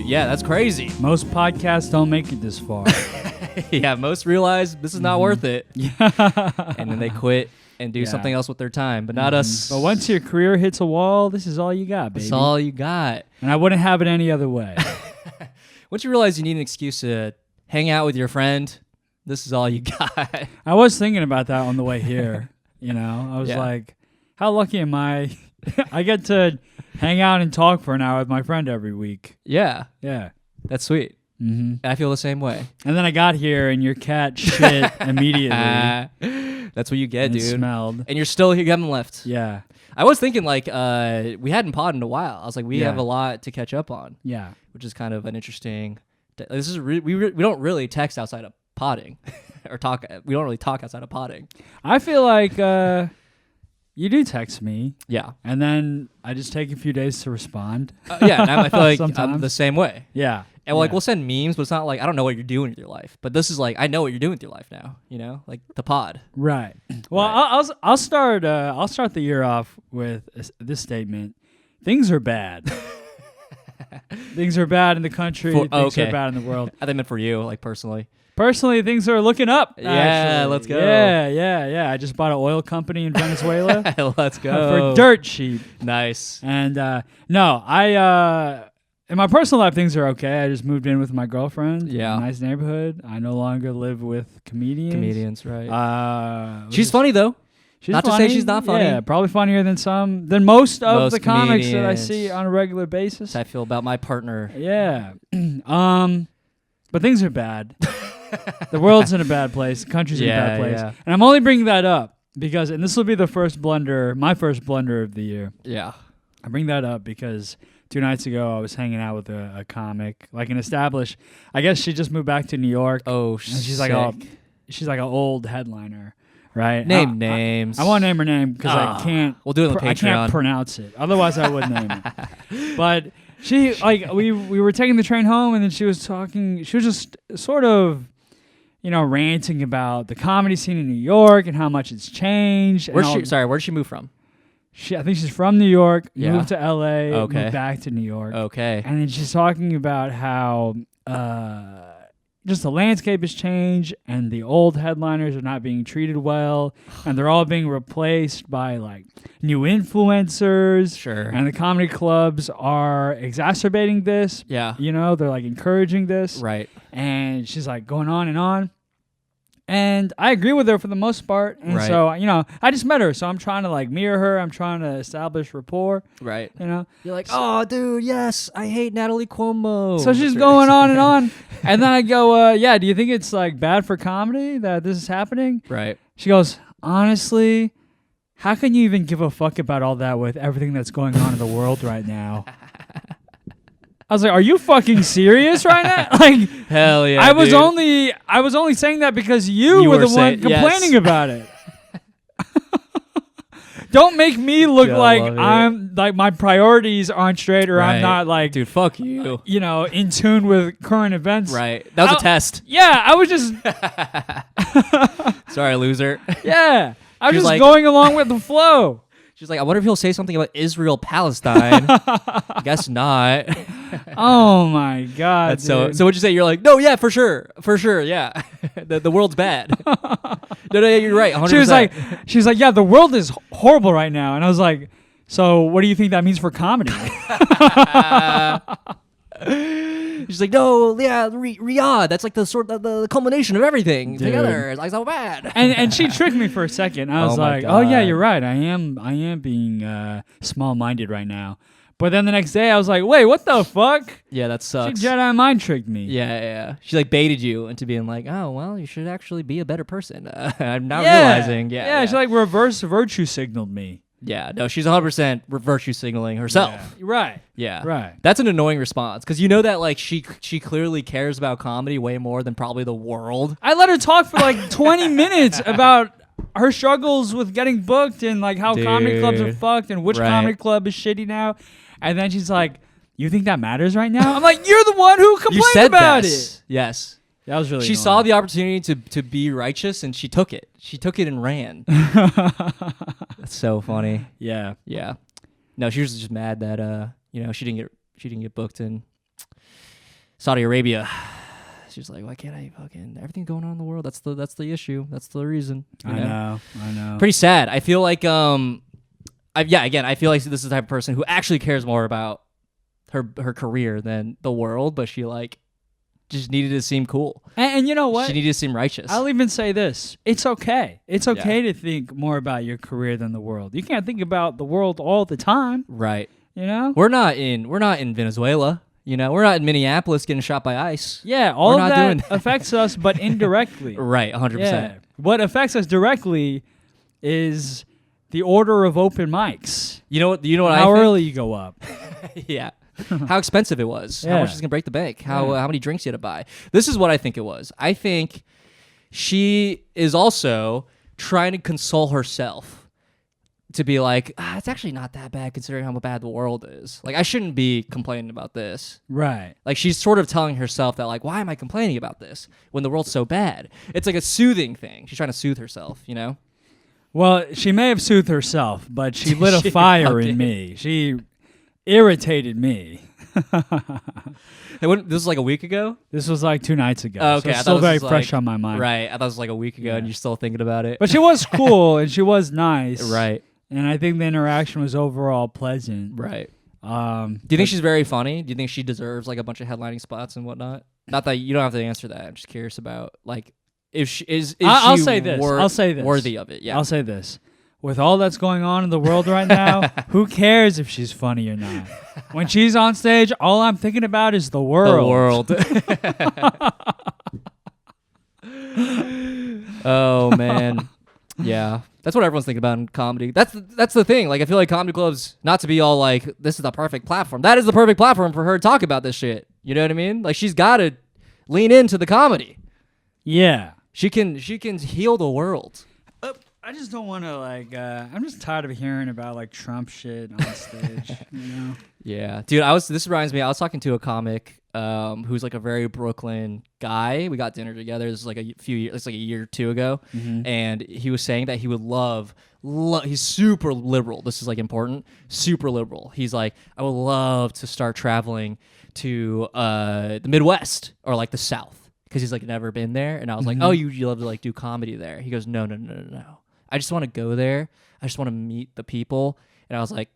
Yeah, that's crazy. Most podcasts don't make it this far. Yeah, most realize this is not worth it. Yeah. And then they quit and do something else with their time, but not us. But once your career hits a wall, this is all you got, baby. That's all you got. And I wouldn't have it any other way. Once you realize you need an excuse to hang out with your friend, this is all you got. I was thinking about that on the way here. I was like, how lucky am I? I get to hang out and talk for an hour with my friend every week. Yeah. Yeah. That's sweet. Mm-hmm. I feel the same way. And then I got here and your cat shit immediately. That's what you get, dude. It smelled. And you're still here, you haven't left. Yeah. I was thinking we hadn't podded in a while. I was like, we have a lot to catch up on. Yeah. Which is kind of an interesting. This is we don't really text outside of podding, or talk. We don't really talk outside of podding. I feel like you do text me. Yeah. And then I just take a few days to respond. Yeah, and I feel like I'm the same way. Yeah. And we'll send memes, but it's not like I don't know what you're doing with your life. But this is like I know what you're doing with your life now. Like the pod. Right. Well, right. I'll start the year off with this statement: things are bad. Things are bad in the country. Things are bad in the world. I think meant for you, like personally. Personally, things are looking up. Yeah, actually. Let's go. Yeah. I just bought an oil company in Venezuela. Let's go for dirt cheap. Nice. And no, in my personal life, things are okay. I just moved in with my girlfriend. Yeah. In a nice neighborhood. I no longer live with comedians. Comedians, right. She's funny, though. She's not funny. To say she's not funny. Yeah, probably funnier than most of the comics that I see on a regular basis. That's how I feel about my partner. Yeah. But things are bad. The world's in a bad place. The country's in a bad place. Yeah. And I'm only bringing that up because, and this will be my first blunder of the year. Yeah. I bring that up because 2 nights ago I was hanging out with a comic, like an established. I guess she just moved back to New York. Oh, and she's like an old headliner, right? Name names. I won't name her name because I can't. We'll do it on the Patreon. I can't pronounce it. Otherwise, I would name it. But she we were taking the train home, and then she was talking. She was just sort of, ranting about the comedy scene in New York and how much it's changed. Where'd she move from? I think she's from New York, Yeah. moved to LA, Okay. moved back to New York. Okay. And then she's talking about how just the landscape has changed and the old headliners are not being treated well and they're all being replaced by like new influencers. Sure. And the comedy clubs are exacerbating this. Yeah. They're like encouraging this. Right. And she's like going on and on. And I agree with her for the most part. And Right. so, I just met her. So I'm trying to like mirror her. I'm trying to establish rapport. Right. You're like, oh, dude, yes, I hate Natalie Cuomo. So she's going on and on. And then I go, do you think it's like bad for comedy that this is happening? Right. She goes, honestly, how can you even give a fuck about all that with everything that's going on in the world right now? I was like, "Are you fucking serious right now?" Like, hell yeah! I was only saying that because you were the one complaining about it. Don't make me look like I'm like my priorities aren't straight, or I'm not like, dude, fuck you. In tune with current events. Right. That was a test. Yeah, I was just. Sorry, loser. Yeah, I was just going along with the flow. She's like, I wonder if he'll say something about Israel, Palestine. Guess not. Oh my god! That's so what'd you say? You're like, no, yeah, for sure, yeah. the world's bad. No, you're right. 100%. She was like, yeah, the world is horrible right now, and I was like, so what do you think that means for comedy? She's like, no, yeah, Riyadh. That's like the culmination of everything together. It's like so bad. And she tricked me for a second. I was like, oh yeah, you're right. I am being small-minded right now. But then the next day, I was like, wait, what the fuck? Yeah, that sucks. She Jedi mind tricked me. Yeah. She like baited you into being like, oh, well, you should actually be a better person. I'm now realizing. Yeah. She like reverse virtue signaled me. Yeah, no, she's 100% virtue signaling herself. Yeah. Right. Yeah. Right. That's an annoying response because you know that like she clearly cares about comedy way more than probably the world. I let her talk for like 20 minutes about her struggles with getting booked and like how comedy clubs are fucked and which comedy club is shitty now. And then she's like, you think that matters right now? I'm like, you're the one who complained about it. Yes. That was really She annoying. saw the opportunity to be righteous and she took it. She took it and ran. That's so funny. Yeah. Yeah. No, she was just mad that she didn't get booked and Saudi Arabia. She's like, why can't I fucking everything going on in the world? That's the issue. That's the reason. I know. Pretty sad. I feel like I feel like this is the type of person who actually cares more about her career than the world, but she like just needed to seem cool. And you know what? She needed to seem righteous. I'll even say this. It's okay. It's okay to think more about your career than the world. You can't think about the world all the time. Right. You know? We're not in Venezuela. You know, we're not in Minneapolis getting shot by ICE. Yeah, all of that affects us, but indirectly. Right, 100%. Yeah. What affects us directly is the order of open mics. You know what How early you go up. Yeah. How expensive it was. Yeah. How much is going to break the bank. How many drinks you had to buy. This is what I think it was. I think she is also trying to console herself to be like, it's actually not that bad considering how bad the world is. Like, I shouldn't be complaining about this. Right. Like, she's sort of telling herself that, like, why am I complaining about this when the world's so bad? It's like a soothing thing. She's trying to soothe herself, you know? Well, she may have soothed herself, but she lit a fire in me. She irritated me. This was like a week ago? This was like 2 nights ago. Oh, okay. So it's still very fresh on my mind. Right. I thought it was like a week ago and you're still thinking about it. But she was cool and she was nice. Right. And I think the interaction was overall pleasant. Right. Do you think she's very funny? Do you think she deserves like a bunch of headlining spots and whatnot? Not that you don't have to answer that. I'm just curious about like if she is. I'll she say this. I'll say this. Worthy of it. Yeah. I'll say this. With all that's going on in the world right now, who cares if she's funny or not? When she's on stage, all I'm thinking about is the world. The world. Oh man. Yeah. That's what everyone's thinking about in comedy. That's the thing. Like I feel like comedy clubs, not to be all like, this is the perfect platform. That is the perfect platform for her to talk about this shit. You know what I mean? Like she's gotta lean into the comedy. Yeah. She can heal the world. I just don't want to like. I'm just tired of hearing about like Trump shit on stage. You know? Yeah, dude. This reminds me. I was talking to a comic who's like a very Brooklyn guy. We got dinner together. This is like a few years. It's like a year or two ago, and he was saying that he would love. He's super liberal. This is like important. Super liberal. He's like, I would love to start traveling to the Midwest or like the South because he's like never been there. And I was like, oh, you love to like do comedy there? He goes, no. I just want to go there. I just want to meet the people. And I was like,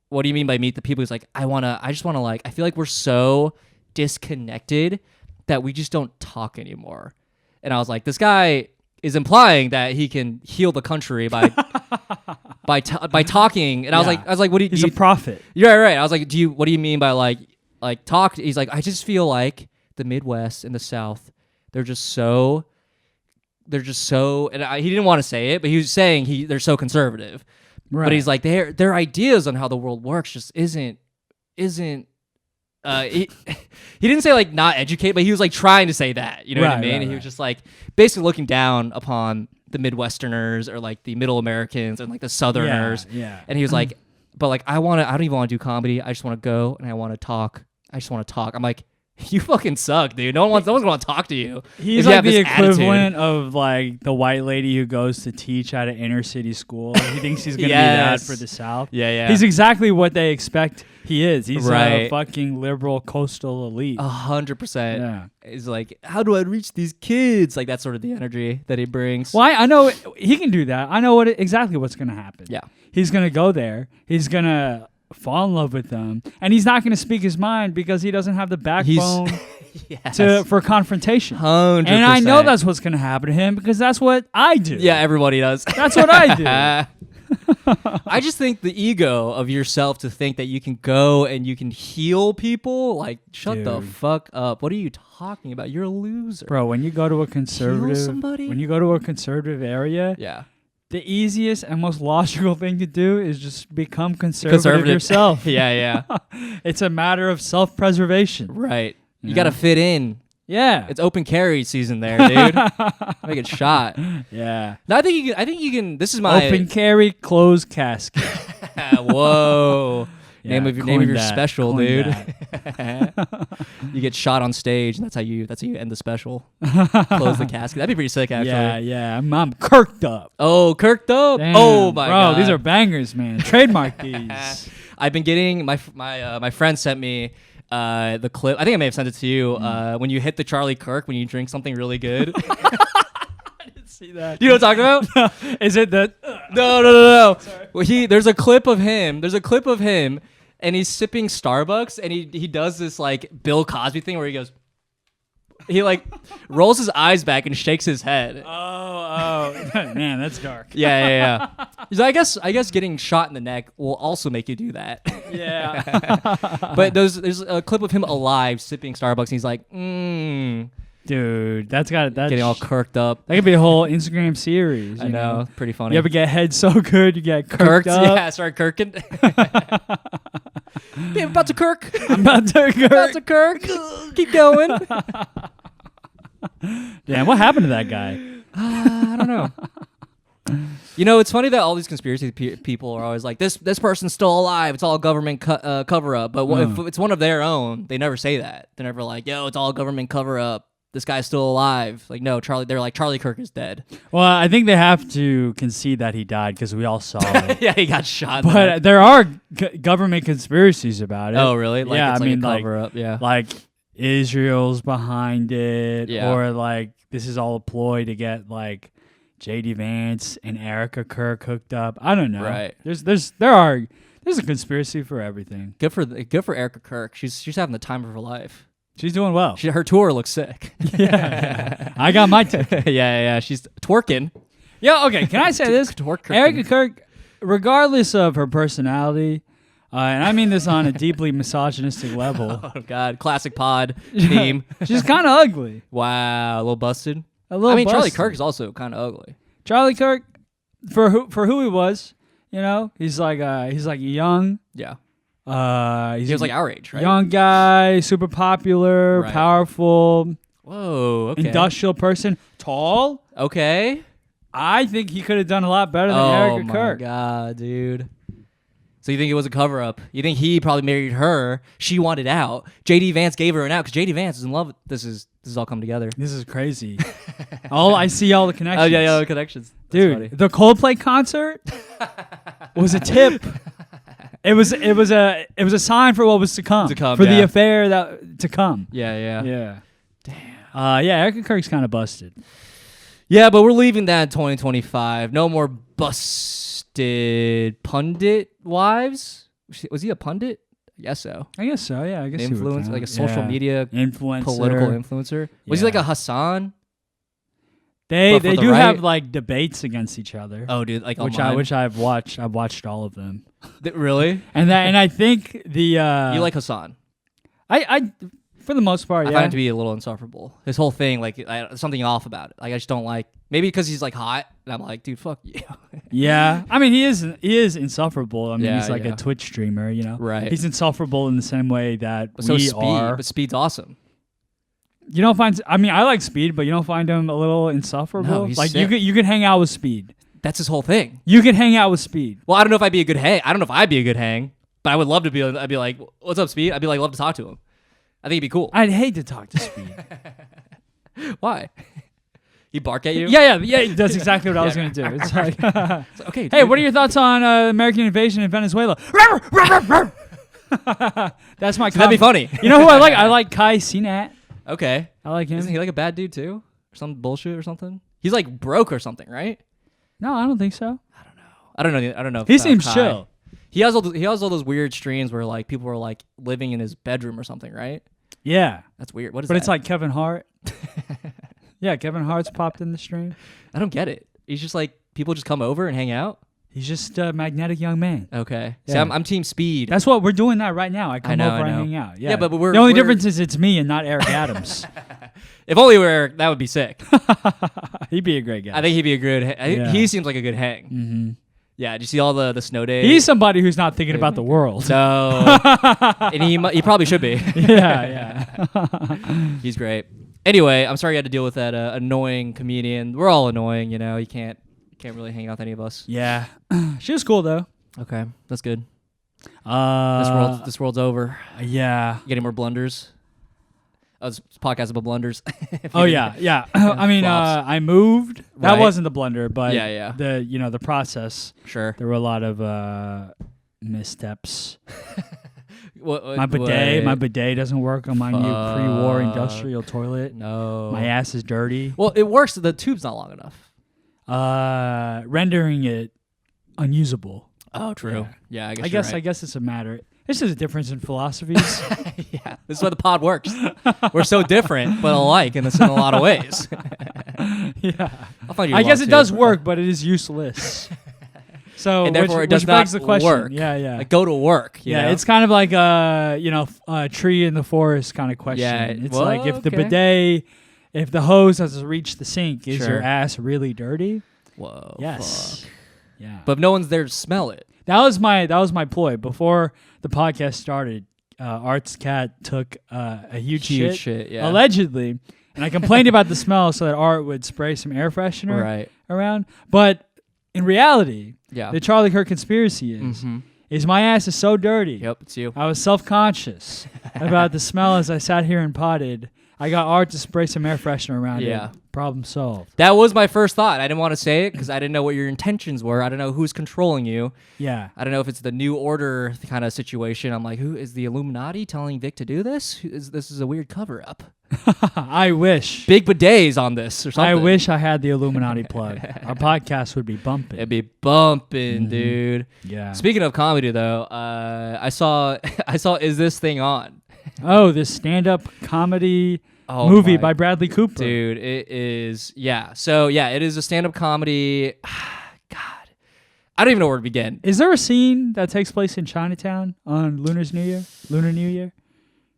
what do you mean by meet the people? He's like, I just want to like, I feel like we're so disconnected that we just don't talk anymore. And I was like, this guy is implying that he can heal the country by by talking. And I was like, what do you? He's a prophet. You're right. I was like, what do you mean by like talk? He's like, I just feel like the Midwest and the South, they're just so, and he didn't want to say it, but he was saying they're so conservative. Right. But he's like, their ideas on how the world works just isn't. He didn't say like not educate, but he was like trying to say that. You know what I mean? And he was just like basically looking down upon the Midwesterners or like the Middle Americans and like the Southerners. Yeah. And he was like, but like I don't even want to do comedy. I just want to go and I want to talk. I just want to talk. I'm like, you fucking suck, dude. No one's going to talk to you. He's like the equivalent of like the white lady who goes to teach at an inner city school. He thinks he's going to be that for the South. Yeah. He's exactly what they expect he is. He's a fucking liberal coastal elite. 100%. Yeah. He's like, how do I reach these kids? Like that's sort of the energy that he brings. Well, I know he can do that. I know exactly what's going to happen. Yeah. He's going to go there. He's going to fall in love with them, and he's not going to speak his mind because he doesn't have the backbone for confrontation. 100%. And I know that's what's going to happen to him because that's what I do. Yeah, everybody does. That's what I do. I just think the ego of yourself to think that you can go and you can heal people, like shut the fuck up. What are you talking about? You're a loser. Bro, when you go to a conservative area, yeah. The easiest and most logical thing to do is just become conservative yourself. Yeah. It's a matter of self-preservation. Right. You got to fit in. Yeah. It's open carry season there, dude. Make it shot. Yeah. No, I think you can. This is my open carry, closed casket. Whoa. Yeah, name of your special, dude. You get shot on stage, and that's how you end the special. Close the casket. That'd be pretty sick, actually. Yeah. I'm kirked up. Oh, kirked up. Damn, oh my god, these are bangers, man. Trademark these. I've been getting my friend sent me the clip. I think I may have sent it to you. When you hit the Charlie Kirk when you drink something really good. See that? Do you know what I'm talking about? Is it that? No. Well, there's a clip of him. And he's sipping Starbucks, and he does this like Bill Cosby thing where he like rolls his eyes back and shakes his head. Oh, man, that's dark. Yeah. He's like, I guess getting shot in the neck will also make you do that. Yeah. But there's a clip of him alive sipping Starbucks, and he's like, Dude, that's getting all kirked up. That could be a whole Instagram series. I know, pretty funny. You ever get head so good you get kirked up? Yeah, start kirking. Yeah, I'm about to kirk. I'm about to kirk. Keep going. Damn, what happened to that guy? I don't know. You know, it's funny that all these conspiracy people are always like, this person's still alive. It's all a government cover up. But if it's one of their own, they never say that. They're never like, yo, it's all a government cover up. This guy's still alive. Like, no, they're like, Charlie Kirk is dead. Well, I think they have to concede that he died because we all saw it. Yeah, he got shot. But there are government conspiracies about it. Oh, really? Like, yeah, it's I like mean, a cover up. Yeah. Like Israel's behind it. Yeah. Or like this is all a ploy to get like JD Vance and Erica Kirk hooked up. I don't know. Right. There's a conspiracy for everything. Good for Erica Kirk. She's having the time of her life. She's doing well. Her tour looks sick. Yeah. I got my ticket. Yeah. She's twerking. Yeah, okay. Can I say this? Erica Kirk, regardless of her personality, and I mean this on a deeply misogynistic level. Oh, God. Classic pod theme. She's kind of ugly. Wow. A little busted. Busted. Charlie Kirk is also kind of ugly. Charlie Kirk, for who he was, he's like young. Yeah. He was like our age, right? Young guy, super popular, Right. powerful. Whoa, okay. Industrial person, tall. Okay. I think he could have done a lot better than Erica Kirk. Oh, my God, dude. So you think it was a cover-up? You think he probably married her, she wanted out, JD Vance gave her an out, because JD Vance is in love with... This is all come together. This is crazy. I see all the connections. Oh, yeah, all the connections. That's dude, funny. the Coldplay concert was a tip. It was a sign for what was to come. The affair to come. Yeah. Damn. Erica Kirk's kind of busted. Yeah, but we're leaving that in 2025. No more busted pundit wives. Was he a pundit? I guess so. Yeah. I guess influence, like a social media influencer, political influencer. Was he like a Hassan? They do have like debates against each other. Oh, dude, like which I've watched. I've watched all of them. Really? and I think the you like Hassan? I for the most part, I find him to be a little insufferable. His whole thing, like, something off about it. Like, I just don't like. Maybe because he's like hot, and I'm like, dude, fuck you. Yeah, I mean, he is insufferable. I mean, he's like a Twitch streamer, Right. He's insufferable in the same way that are. But Speed's awesome. You don't find? I mean, I like Speed, but you don't find him a little insufferable. No, he's like sick. you could hang out with Speed. That's his whole thing. You could hang out with Speed. Well, I don't know if I'd be a good hang. I don't know if I'd be a good hang, but I would love to be. I'd be like, "What's up, Speed?" I'd be like, love to talk to him. I think it'd be cool. I'd hate to talk to Speed. Why? He bark at you? Yeah. That's exactly what I was gonna do. It's like, okay. Dude. Hey, what are your thoughts on American invasion in Venezuela? That's my. That'd be funny. You know who I like? I like Kai Cenat. Okay. I like him. Isn't he like a bad dude too, or some bullshit or something? He's like broke or something, right? No, I don't think so. I don't know. He seems chill. He has all those weird streams where like people are like living in his bedroom or something, right? Yeah, that's weird. What is? But that? It's like Kevin Hart. Yeah, Kevin Hart's popped in the stream. I don't get it. He's just like people just come over and hang out. He's just a magnetic young man. Okay. Yeah. See, I'm Team Speed. That's what we're doing that right now. I come over and hang out. Yeah, but the only difference is it's me and not Eric Adams. If only we were Eric, that would be sick. He'd be a great guy. I think he'd be a good. He seems like a good hang. Mm-hmm. Yeah. Did you see all the snow days? He's somebody who's not thinking about the world. No. And he probably should be. Yeah. He's great. Anyway, I'm sorry you had to deal with that annoying comedian. We're all annoying, you can't really hang out with any of us. Yeah. She was cool though. Okay, that's good. This world's over. Yeah. You get any more blunders? Oh, this podcast about blunders. Oh yeah. I mean, I moved. That Right. wasn't the blunder, but Yeah. the process. Sure. There were a lot of missteps. My bidet doesn't work on my new pre-war industrial toilet. No. My ass is dirty. Well, it works. The tube's not long enough. Rendering it unusable. Oh, true. Yeah, I guess it's a matter. This is a difference in philosophies. Yeah, this is why the pod works. We're so different, but alike in a lot of ways. Yeah. I'll find you I guess it does work, but it is useless. So, and therefore it does which begs not the question. work. Yeah. Like, go to work. You know? It's kind of like a tree in the forest kind of question. Yeah, it's like if the bidet, if the hose has reached the sink, is your ass really dirty? Whoa. Yes. Fuck. Yeah. But if no one's there to smell it. That was my ploy before the podcast started. Art's cat took a huge shit, allegedly, and I complained about the smell so that Art would spray some air freshener around. But in reality, the Charlie Kirk conspiracy is my ass is so dirty. Yep, it's you. I was self-conscious about the smell as I sat here and potted. I got Art to spray some air freshener around it. Problem solved. That was my first thought. I didn't want to say it because I didn't know what your intentions were. I don't know who's controlling you. Yeah. I don't know if it's the New Order kind of situation. I'm like, who is the Illuminati telling Vic to do this? This is a weird cover-up. I wish. Big bidets on this or something. I wish I had the Illuminati plug. Our podcast would be bumping. It'd be bumping, dude. Yeah. Speaking of comedy, though, I saw Is This Thing On? Oh, this stand-up comedy movie by Bradley Cooper. Dude, it is, So, it is a stand-up comedy. God. I don't even know where to begin. Is there a scene that takes place in Chinatown on Lunar New Year?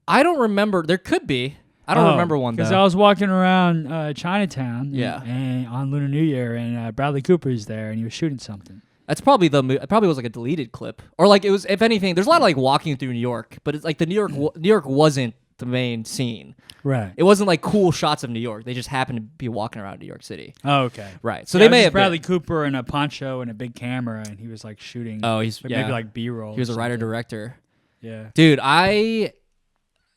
I don't remember. There could be. I don't remember one, though. Because I was walking around Chinatown and on Lunar New Year, and Bradley Cooper's there, and he was shooting something. That's probably it probably was like a deleted clip. Or like it was, if anything, there's a lot of like walking through New York, but it's like the New York wasn't the main scene. Right. It wasn't like cool shots of New York. They just happened to be walking around New York City. Oh, okay. Right. So they may have Bradley Cooper in a poncho and a big camera, and he was like shooting. Oh, he's maybe like B-roll. He was a writer-director. Yeah. Dude, I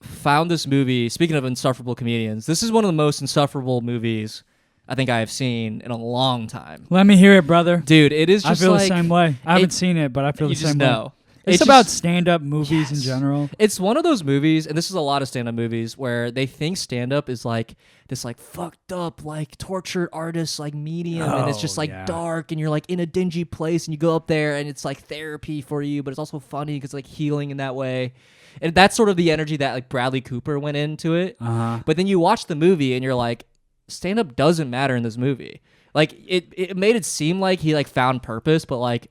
found this movie. Speaking of insufferable comedians, this is one of the most insufferable movies I think I have seen in a long time. Let me hear it, brother. Dude, it is just I feel like, the same way. I haven't seen it, but I feel the same way. It's about stand-up movies in general. It's one of those movies, and this is a lot of stand-up movies, where they think stand-up is like this like fucked up, like tortured artist like medium, and it's just like dark, and you're like in a dingy place, and you go up there, and it's like therapy for you, but it's also funny because like healing in that way. And that's sort of the energy that like Bradley Cooper went into it. But then you watch the movie, and you're like, stand-up doesn't matter in this movie. Like it made it seem like he like found purpose, but like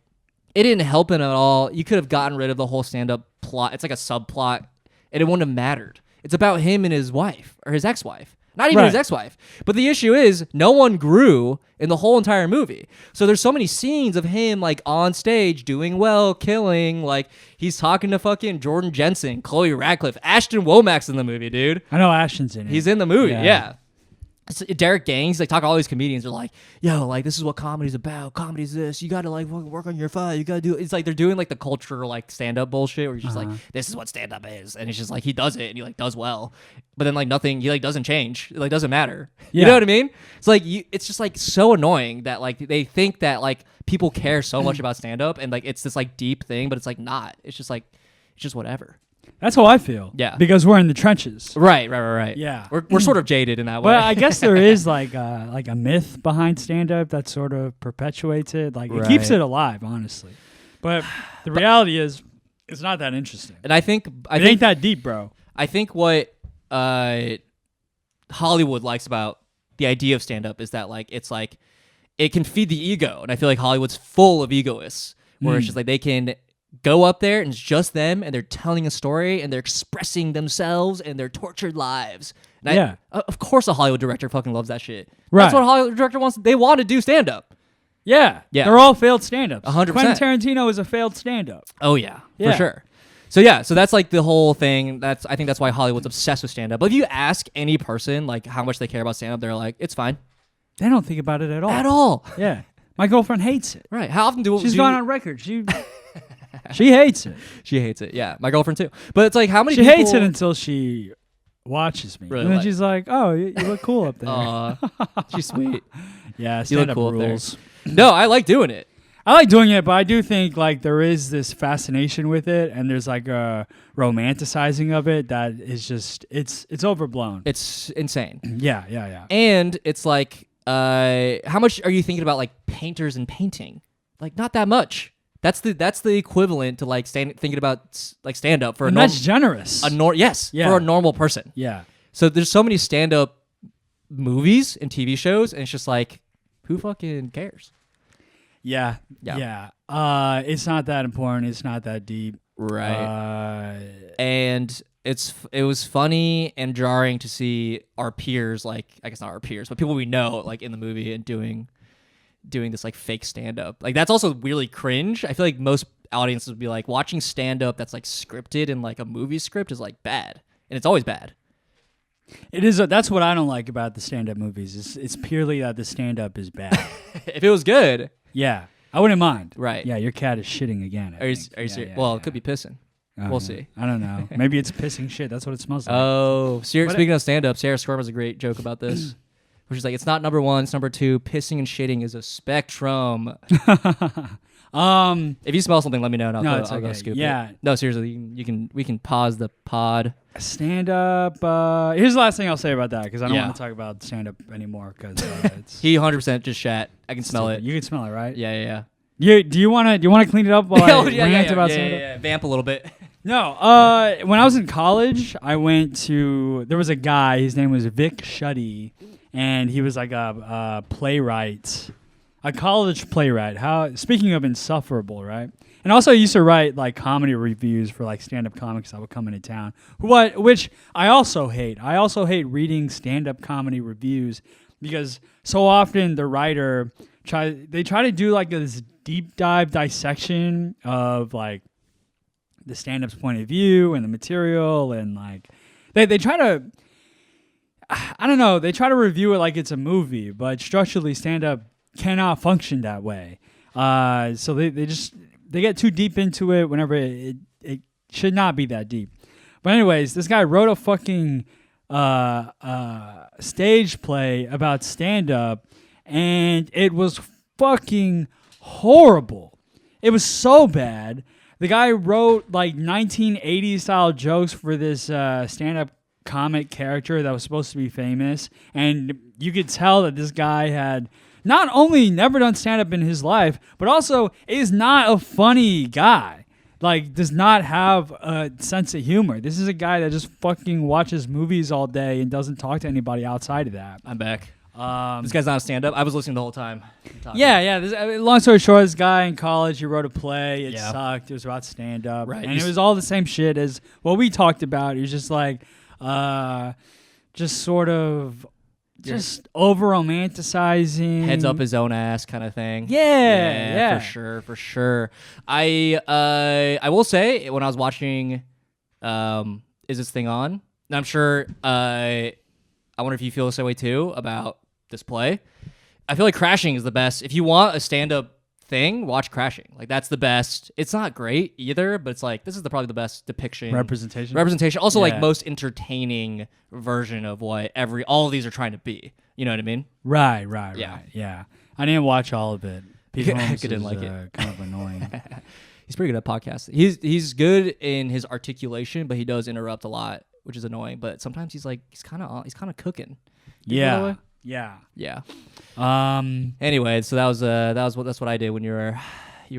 it didn't help him at all. You could have gotten rid of the whole stand-up plot. It's like a subplot, and it wouldn't have mattered. It's about him and his wife, or his ex-wife. Not even his ex-wife. But the issue is, no one grew in the whole entire movie. So there's so many scenes of him, like, on stage, doing well, killing. Like, he's talking to fucking Jordan Jensen, Chloe Radcliffe, Ashton Womack's in the movie, dude. I know Ashton's in it. He's in the movie, yeah. Derek Gaines, like, talk all these comedians are like, yo, like, this is what comedy's about. Comedy's this. You got to, like, work on your fight. You got to do it. It's like they're doing, like, the culture, like, stand-up bullshit where you're just like, this is what stand-up is. And it's just like, he does it and he, like, does well. But then, like, nothing, he, like, doesn't change. It, like, doesn't matter. You know what I mean? It's like, it's just, like, so annoying that, like, they think that, like, people care so much about stand-up and, like, it's this, like, deep thing, but it's, like, not. It's just, like, it's just whatever. That's how I feel. Yeah. Because we're in the trenches. Right. Yeah. We're sort of jaded in that way. Well, I guess there is like a myth behind stand-up that sort of perpetuates it. Like it keeps it alive, honestly. But the reality is it's not that interesting. And I think it ain't that deep, bro. I think what Hollywood likes about the idea of stand-up is that like it's like it can feed the ego. And I feel like Hollywood's full of egoists where it's just like they can go up there and it's just them and they're telling a story and they're expressing themselves and their tortured lives. And of course a Hollywood director fucking loves that shit. Right. That's what a Hollywood director wants. They want to do stand-up. Yeah. They're all failed stand-ups. 100%. Quentin Tarantino is a failed stand-up. Oh, yeah. For sure. So that's like the whole thing. I think that's why Hollywood's obsessed with stand-up. But if you ask any person like how much they care about stand-up, they're like, it's fine. They don't think about it at all. At all. Yeah. My girlfriend hates it. Right. How often She's gone on record. She hates it. She hates it. Yeah, my girlfriend too. But it's like how many she people... hates it until she watches me. Really and then she's like, "Oh, you look cool up there." She's sweet. Yeah, stand-up cool rules. No, I like doing it. I like doing it, but I do think like there is this fascination with it, and there's like a romanticizing of it that is just it's overblown. It's insane. Yeah. And it's like, how much are you thinking about like painters and painting? Like not that much. That's the equivalent to like thinking about like stand up for and that's generous. For a normal person. Yeah. So there's so many stand up movies and TV shows, and it's just like, who fucking cares? Yeah. It's not that important. It's not that deep. Right. And it was funny and jarring to see our peers, like, I guess not our peers, but people we know, like, in the movie and doing this, like, fake stand-up. Like, that's also really cringe. I feel like most audiences would be like, watching stand-up that's, like, scripted in, like, a movie script is, like, bad. And it's always bad. It is. That's what I don't like about the stand-up movies. It's purely that the stand-up is bad. If it was good... Yeah, I wouldn't mind. Right. Yeah, your cat is shitting again. Are you serious? It could be pissing. We'll see. I don't know. Maybe it's pissing shit. That's what it smells like. Oh, speaking of stand-up, Sarah Squirm has a great joke about this. Which is like, it's not number one, it's number two. Pissing and shitting is a spectrum. If you smell something, let me know, and I'll go scoop it. No, seriously, we can pause the pod. Stand up. Here's the last thing I'll say about that, because I don't want to talk about stand up anymore. Because he 100% just shat. I can smell it. You can smell it, right? Yeah. Do you want to clean it up while I rant about stand up? Yeah. Vamp a little bit. No. When I was in college, there was a guy. His name was Vic Shuddy, and he was like a playwright. A college playwright. Speaking of insufferable, right? And also, I used to write like comedy reviews for like stand-up comics that would come into town. Which I also hate. I also hate reading stand-up comedy reviews because so often the writer try to do like this deep dive dissection of like the stand-up's point of view and the material, and like they try to. I don't know. They try to review it like it's a movie, but structurally, stand-up cannot function that way. So they get too deep into it whenever it should not be that deep. But anyways, this guy wrote a fucking stage play about stand-up, and it was fucking horrible. It was so bad. The guy wrote like 1980s style jokes for this stand-up comic character that was supposed to be famous, and you could tell that this guy had not only never done stand-up in his life, but also is not a funny guy. Like, does not have a sense of humor. This is a guy that just fucking watches movies all day and doesn't talk to anybody outside of that. I'm back. This guy's not a stand-up. I was listening the whole time. Yeah. Long story short, this guy in college, he wrote a play. It sucked. It was about stand-up. Right. And it was all the same shit as what we talked about. It was just like, just sort of... Just over romanticizing, heads up his own ass kind of thing. Yeah, for sure. I will say, when I was watching, Is This Thing On? And I'm sure. I wonder if you feel the same way too about this play. I feel like Crashing is the best. If you want a stand-up thing, watch Crashing. Like, that's the best. It's not great either, but it's like, this is probably the best depiction. Representation. Also, like, most entertaining version of what all of these are trying to be. You know what I mean? Right. Yeah. I didn't watch all of it. Pete Holmes didn't like it. Kind of annoying. He's pretty good at podcasting. He's good in his articulation, but he does interrupt a lot, which is annoying. But sometimes he's kind of cooking. Yeah. Anyway, so that's what I did when you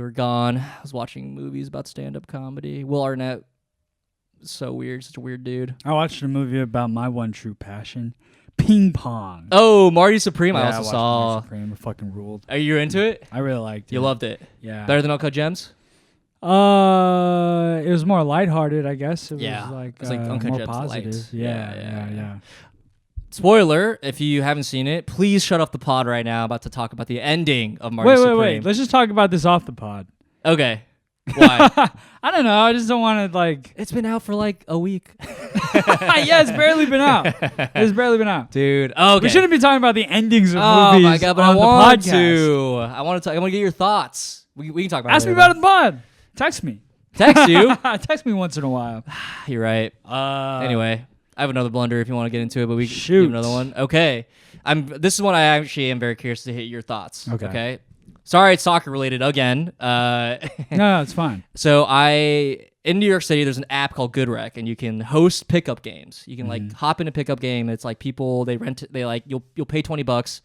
were gone. I was watching movies about stand-up comedy. Will Arnett, so weird, such a weird dude. I watched a movie about my one true passion, ping pong. Oh, Marty Supreme. Yeah, I also saw. Marty Supreme. It fucking ruled. Are you into it? I really liked it. You loved it. Yeah. Better than Uncut Gems? It was more lighthearted, I guess. It was like Uncut more Gems positive. light. Yeah. Spoiler, if you haven't seen it, please shut off the pod right now. About to talk about the ending of Marty Supreme. Wait. Let's just talk about this off the pod. Okay. Why? I don't know. I just don't want to, like... It's been out for like a week. Yeah, it's barely been out. Dude. Okay. We shouldn't be talking about the endings of movies. Oh my God, but on I want the podcast. to. I want to get your thoughts. We can talk about it. Ask me about it in the pod. Text me. Text you? Text me once in a while. You're right. Anyway, I have another blunder if you want to get into it, but we can shoot do another one. Okay. This is one I actually am very curious to hear your thoughts. Okay. sorry, it's soccer related again. No, it's fine. So in New York City, there's an app called GoodRec, and you can host pickup games. You can like hop in a pickup game. It's like people you'll pay $20,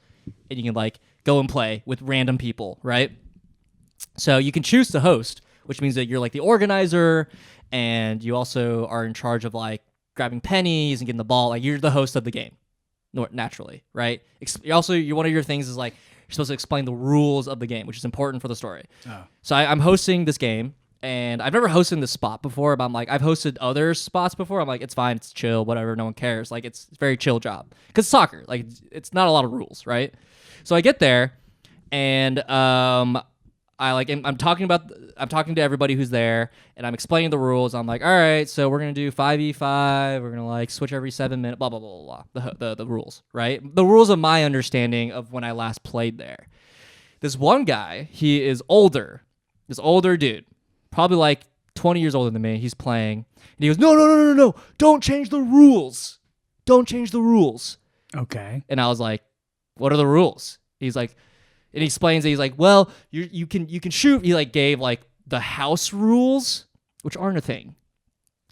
and you can like go and play with random people, right? So you can choose to host, which means that you're like the organizer, and you also are in charge of like grabbing pennies and getting the ball. Like you're the host of the game, naturally, right? One of your things is like you're supposed to explain the rules of the game, which is important for the story. Oh. So I'm hosting this game. And I've never hosted this spot before, but I'm like, I've hosted other spots before. I'm like, it's fine, it's chill, whatever, no one cares. Like, it's a very chill job. Because soccer, like, it's not a lot of rules, right? So I get there, and I'm talking to everybody who's there, and I'm explaining the rules. I'm like, all right, so we're gonna do 5v5. We're gonna like switch every 7 minutes. Blah blah blah blah. The rules, right? The rules of my understanding of when I last played there. This one guy, he is older. This older dude. Probably like 20 years older than me. He's playing. And he goes, no. Don't change the rules. Don't change the rules. Okay. And I was like, what are the rules? He's like, and he explains it. He's like, well, you can shoot. He like gave like the house rules, which aren't a thing.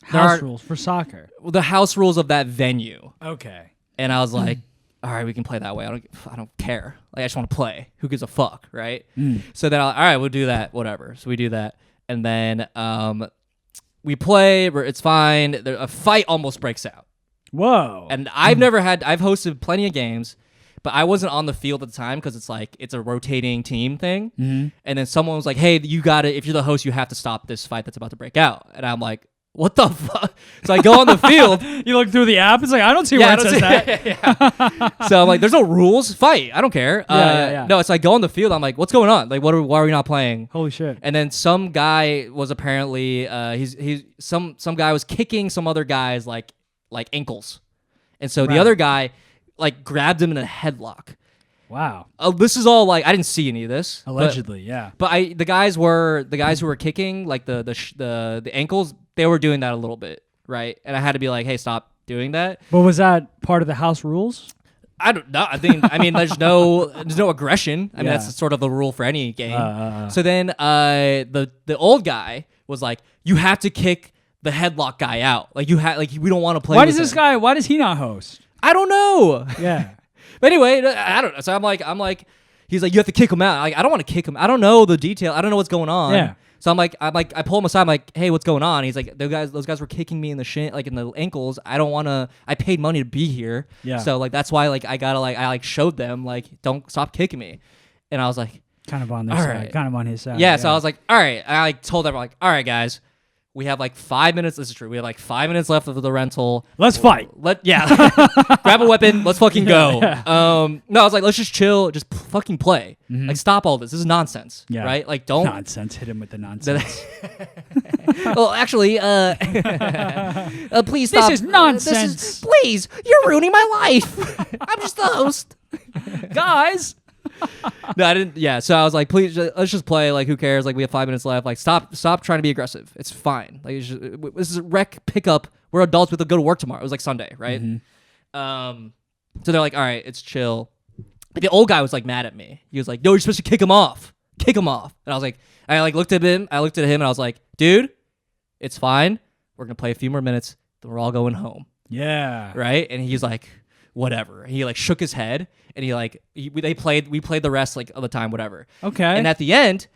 House rules for soccer. The house rules of that venue. Okay. And I was like, all right, we can play that way. I don't care. Like, I just want to play. Who gives a fuck, right? So then, all right, we'll do that. Whatever. So we do that. And then we play, it's fine. A fight almost breaks out. Whoa. And I've hosted plenty of games, but I wasn't on the field at the time because it's a rotating team thing. Mm-hmm. And then someone was like, hey, you got it. If you're the host, you have to stop this fight that's about to break out. And I'm like, what the fuck? So I go on the field. You look through the app. It's like, I don't see where it says that. So I'm like, there's no rules. Fight. I don't care. No, it's like, go on the field. I'm like, what's going on? Like, why are we not playing? Holy shit. And then some guy was apparently, some guy was kicking some other guys like ankles. And so the other guy like grabbed him in a headlock. Wow. This is all like, I didn't see any of this. Allegedly, yeah. But the guys who were kicking like the ankles, they were doing that a little bit, right? And I had to be like, hey, stop doing that. But was that part of the house rules? I don't know. I mean, there's no aggression. I mean, that's sort of the rule for any game. So then the old guy was like, you have to kick the headlock guy out. Like we don't want to play. Why does he not host? I don't know. Yeah. But anyway, I don't know. So I'm like, he's like, you have to kick him out. Like, I don't want to kick him. I don't know the detail. I don't know what's going on. Yeah. So I pull him aside. I'm like, hey, what's going on? He's like, those guys were kicking me in the shin, like in the ankles. I don't want to. I paid money to be here. Yeah. So like that's why like I showed them like don't stop kicking me, and I was like, kind of on their side, right. Kind of on his side. Yeah. So I was like, all right. And I told everyone like, all right, guys. We have like 5 minutes. This is true. We have like 5 minutes left of the rental. Let's fight. Grab a weapon. Let's fucking go. No, I was like, let's just chill. Just fucking play. Mm-hmm. Like, stop all this. This is nonsense. Yeah. Right? Like, don't. Nonsense. Hit him with the nonsense. Well, actually, please stop. This is nonsense. Please, you're ruining my life. I'm just the host. Guys. No, I didn't. Yeah, so I was like, please, let's just play. Like, who cares? Like, we have 5 minutes left. Like, stop trying to be aggressive. It's fine. Like, this is rec pickup. We're adults. We have to go to work tomorrow. It was like Sunday, right? Mm-hmm. So they're like, all right, it's chill. But the old guy was like mad at me. He was like, no, you're supposed to kick him off. Kick him off. And I was like, I like looked at him. And I was like, dude, it's fine. We're gonna play a few more minutes. Then we're all going home. Yeah. Right. And he's like, whatever. He like shook his head. And we played the rest like of the time, whatever. Okay. And at the end,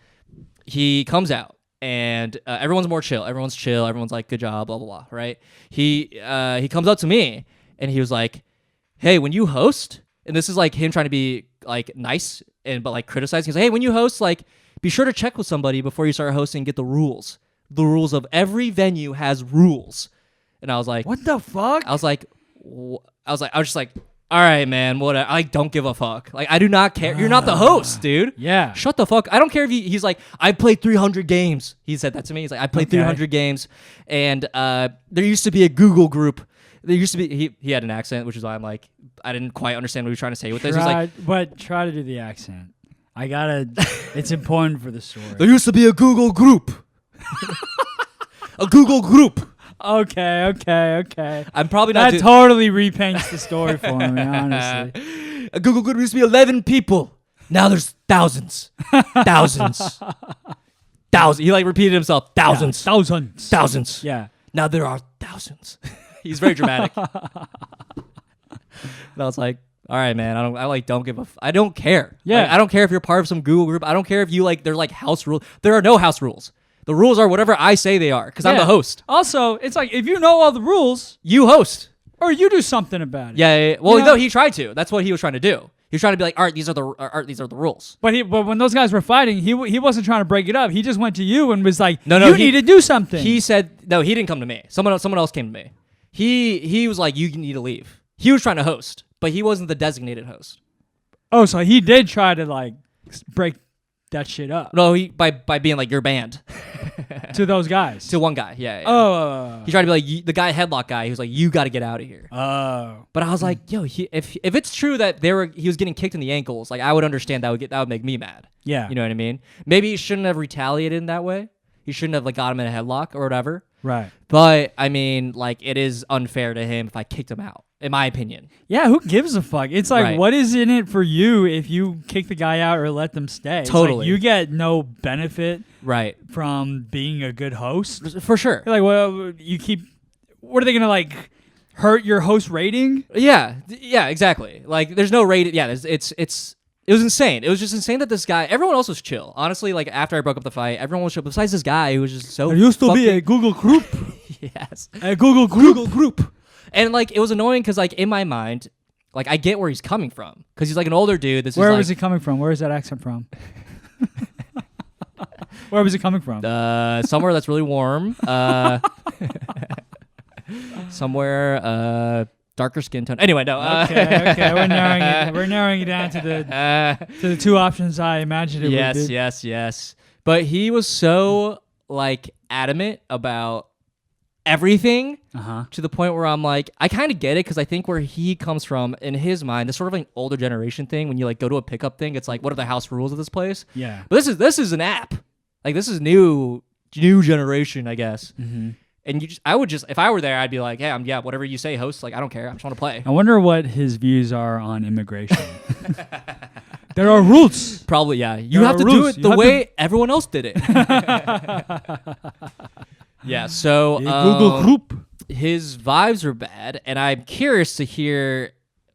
he comes out and everyone's more chill. Everyone's chill. Everyone's like, good job, blah, blah, blah, right? He comes up to me and he was like, hey, when you host, and this is like him trying to be like nice but like criticizing. He's like, hey, when you host, like be sure to check with somebody before you start hosting, get the rules. The rules of every venue has rules. And I was like, what the fuck? I was just like, all right, man, whatever. I don't give a fuck. Like, I do not care. You're not the host, dude. Yeah. Shut the fuck. I don't care if he's like, I played 300 games. He said that to me. He's like, I played 300 games. And there used to be a Google group. There used to be, he had an accent, which is why I'm like, I didn't quite understand what he was trying to say with this. But try to do the accent. It's important for the story. There used to be a Google group. A Google group. Okay. I'm probably not. That totally repaints the story for me, honestly. A Google group used to be 11 people. Now there's thousands. Thousands. Thousands. He like repeated himself. Thousands. Yeah, thousands. Thousands. Yeah. Now there are thousands. He's very dramatic. And I was like, all right, man. Don't give a. I don't care. Yeah. Like, I don't care if you're part of some Google group. I don't care if you like. There's like house rules. There are no house rules. The rules are whatever I say they are because I'm the host. Also, it's like if you know all the rules, you host or you do something about it. Yeah. Well, no, he tried to. That's what he was trying to do. He was trying to be like, Art, these are the rules. But when those guys were fighting, he wasn't trying to break it up. He just went to you and was like, no, you need to do something. He said no. He didn't come to me. Someone else came to me. He was like, you need to leave. He was trying to host, but he wasn't the designated host. Oh, so he did try to like break that shit up. No, by being like, you're banned. To those guys. To one guy, yeah. Oh. He tried to be like the guy headlock guy. He was like, you got to get out of here. Oh. But I was like, yo, if it's true that he was getting kicked in the ankles, like I would understand that would make me mad. Yeah. You know what I mean? Maybe he shouldn't have retaliated in that way. He shouldn't have like got him in a headlock or whatever. Right. But I mean, like it is unfair to him if I kicked him out, in my opinion. Yeah, who gives a fuck? It's like, Right. what is in it for you if you kick the guy out or let them stay? It's Totally. like you get no benefit Right. from being a good host. For sure. You're like, well, what are they going to like hurt your host rating? Yeah, exactly. Like, there's no rating. Yeah, it was insane. It was just insane that this guy. Everyone else was chill. Honestly, like after I broke up the fight, everyone was chill. Besides this guy who was just so. There used to be a Google group. Yes, A Google group. and like it was annoying because like in my mind, like I get where he's coming from because he's like an older dude. Where is was like, he coming from? Where is that accent from? Where was he coming from? somewhere that's really warm. Somewhere darker skin tone. Anyway, no. Okay. We're narrowing it down to the two options I imagined it would be. Yes. But he was so like adamant about everything to the point where I'm like, I kind of get it because I think where he comes from in his mind, this sort of like older generation thing. When you like go to a pickup thing, it's like, what are the house rules of this place? Yeah. But this is an app. Like this is new generation, I guess. Mm-hmm. And I would just, if I were there, I'd be like, hey, whatever you say, host. Like, I don't care. I just want to play. I wonder what his views are on immigration. There are rules. Probably, yeah. You There have are to rules. do it You the have way everyone else did it. Yeah, so Google group. his vibes are bad, and I'm curious to hear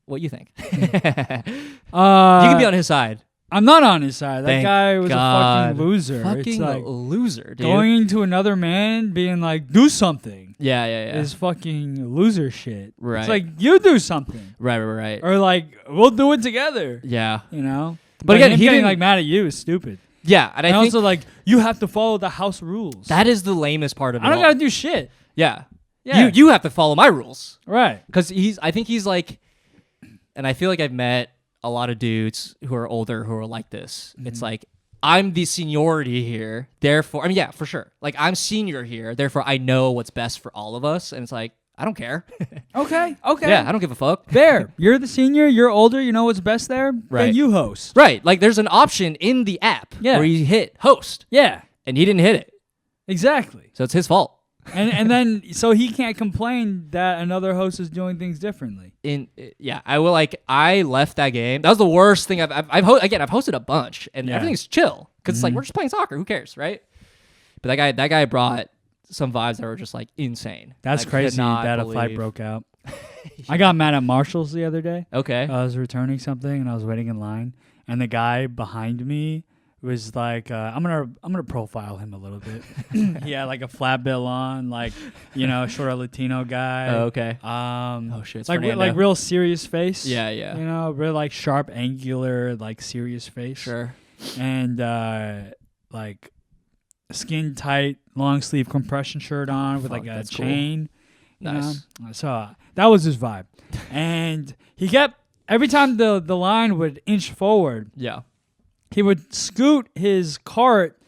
what you think. You can be on his side. I'm not on his side. That Thank guy was God. a fucking loser. Fucking it's like loser, dude. going to another man being like, do something. Yeah. Is fucking loser shit. Right. It's like, you do something. Right. Or like, we'll do it together. Yeah. You know? But again, him he getting didn't like mad at you is stupid. Yeah, and I And think also like, you have to follow the house rules. that is the lamest part of it I don't all. gotta do shit. Yeah. Yeah. You have to follow my rules. Right. Because I think he's like, and I feel like I've met a lot of dudes who are older who are like this. Mm-hmm. It's like, I'm the seniority here, therefore, I mean, yeah, for sure. Like, I'm senior here, therefore I know what's best for all of us. And it's like, I don't care. Okay. Yeah, I don't give a fuck. There. You're the senior, you're older, you know what's best there? Right. Then you host. Right. Like, there's an option in the app Yeah. where you hit host, Yeah. and he didn't hit it. Exactly. So it's his fault. And then so he can't complain that another host is doing things differently. I left that game. That was the worst thing I've hosted a bunch, and Yeah. everything's chill because it's like we're just playing soccer. Who cares, right? But that guy brought some vibes that were just like insane. That's I could crazy not that a fight believe- broke out. I got mad at Marshalls the other day. Okay. I was returning something and I was waiting in line, and the guy behind me was like, I'm gonna profile him a little bit. He had like a flat bill on, like, you know, short Latino guy. Oh, okay. Oh shit, it's like Fernando. real serious face. Yeah. You know, real like sharp, angular, like serious face. Sure. And like skin tight, long sleeve compression shirt on with like a that's cool. chain. you Nice. know? So that was his vibe. And he kept, every time the line would inch forward, Yeah. he would scoot his cart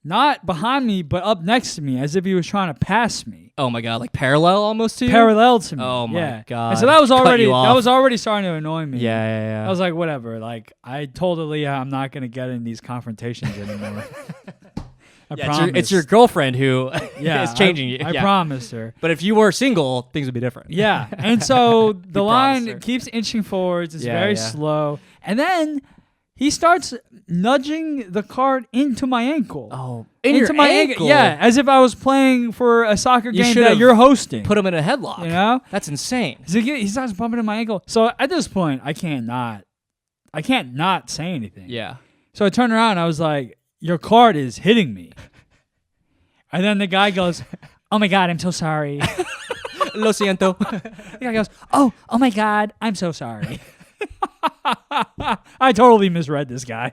not behind me, but up next to me, as if he was trying to pass me. Oh my god, like parallel almost to you. Parallel to me. Oh my yeah. God. And so that was Cut already you off. starting to annoy me. Yeah. I was like, whatever. Like, I told Aaliyah I'm not gonna get in these confrontations anymore. I promised. It's your girlfriend who yeah, is changing you. I Yeah. promised her. But if you were single, things would be different. Yeah. And so the promised her. line keeps inching forwards. It's Yeah, very yeah. slow. And then he starts nudging the cart into my ankle. Oh, into my ankle? Yeah, as if I was playing for a soccer game that you're hosting. Put him in a headlock. You know? That's insane. So he starts bumping in my ankle. So at this point, I can't not say anything. Yeah. So I turned around and I was like, your cart is hitting me. And then the guy goes, oh my God, I'm so sorry. Lo siento. The guy goes, oh my God, I'm so sorry. I totally misread this guy.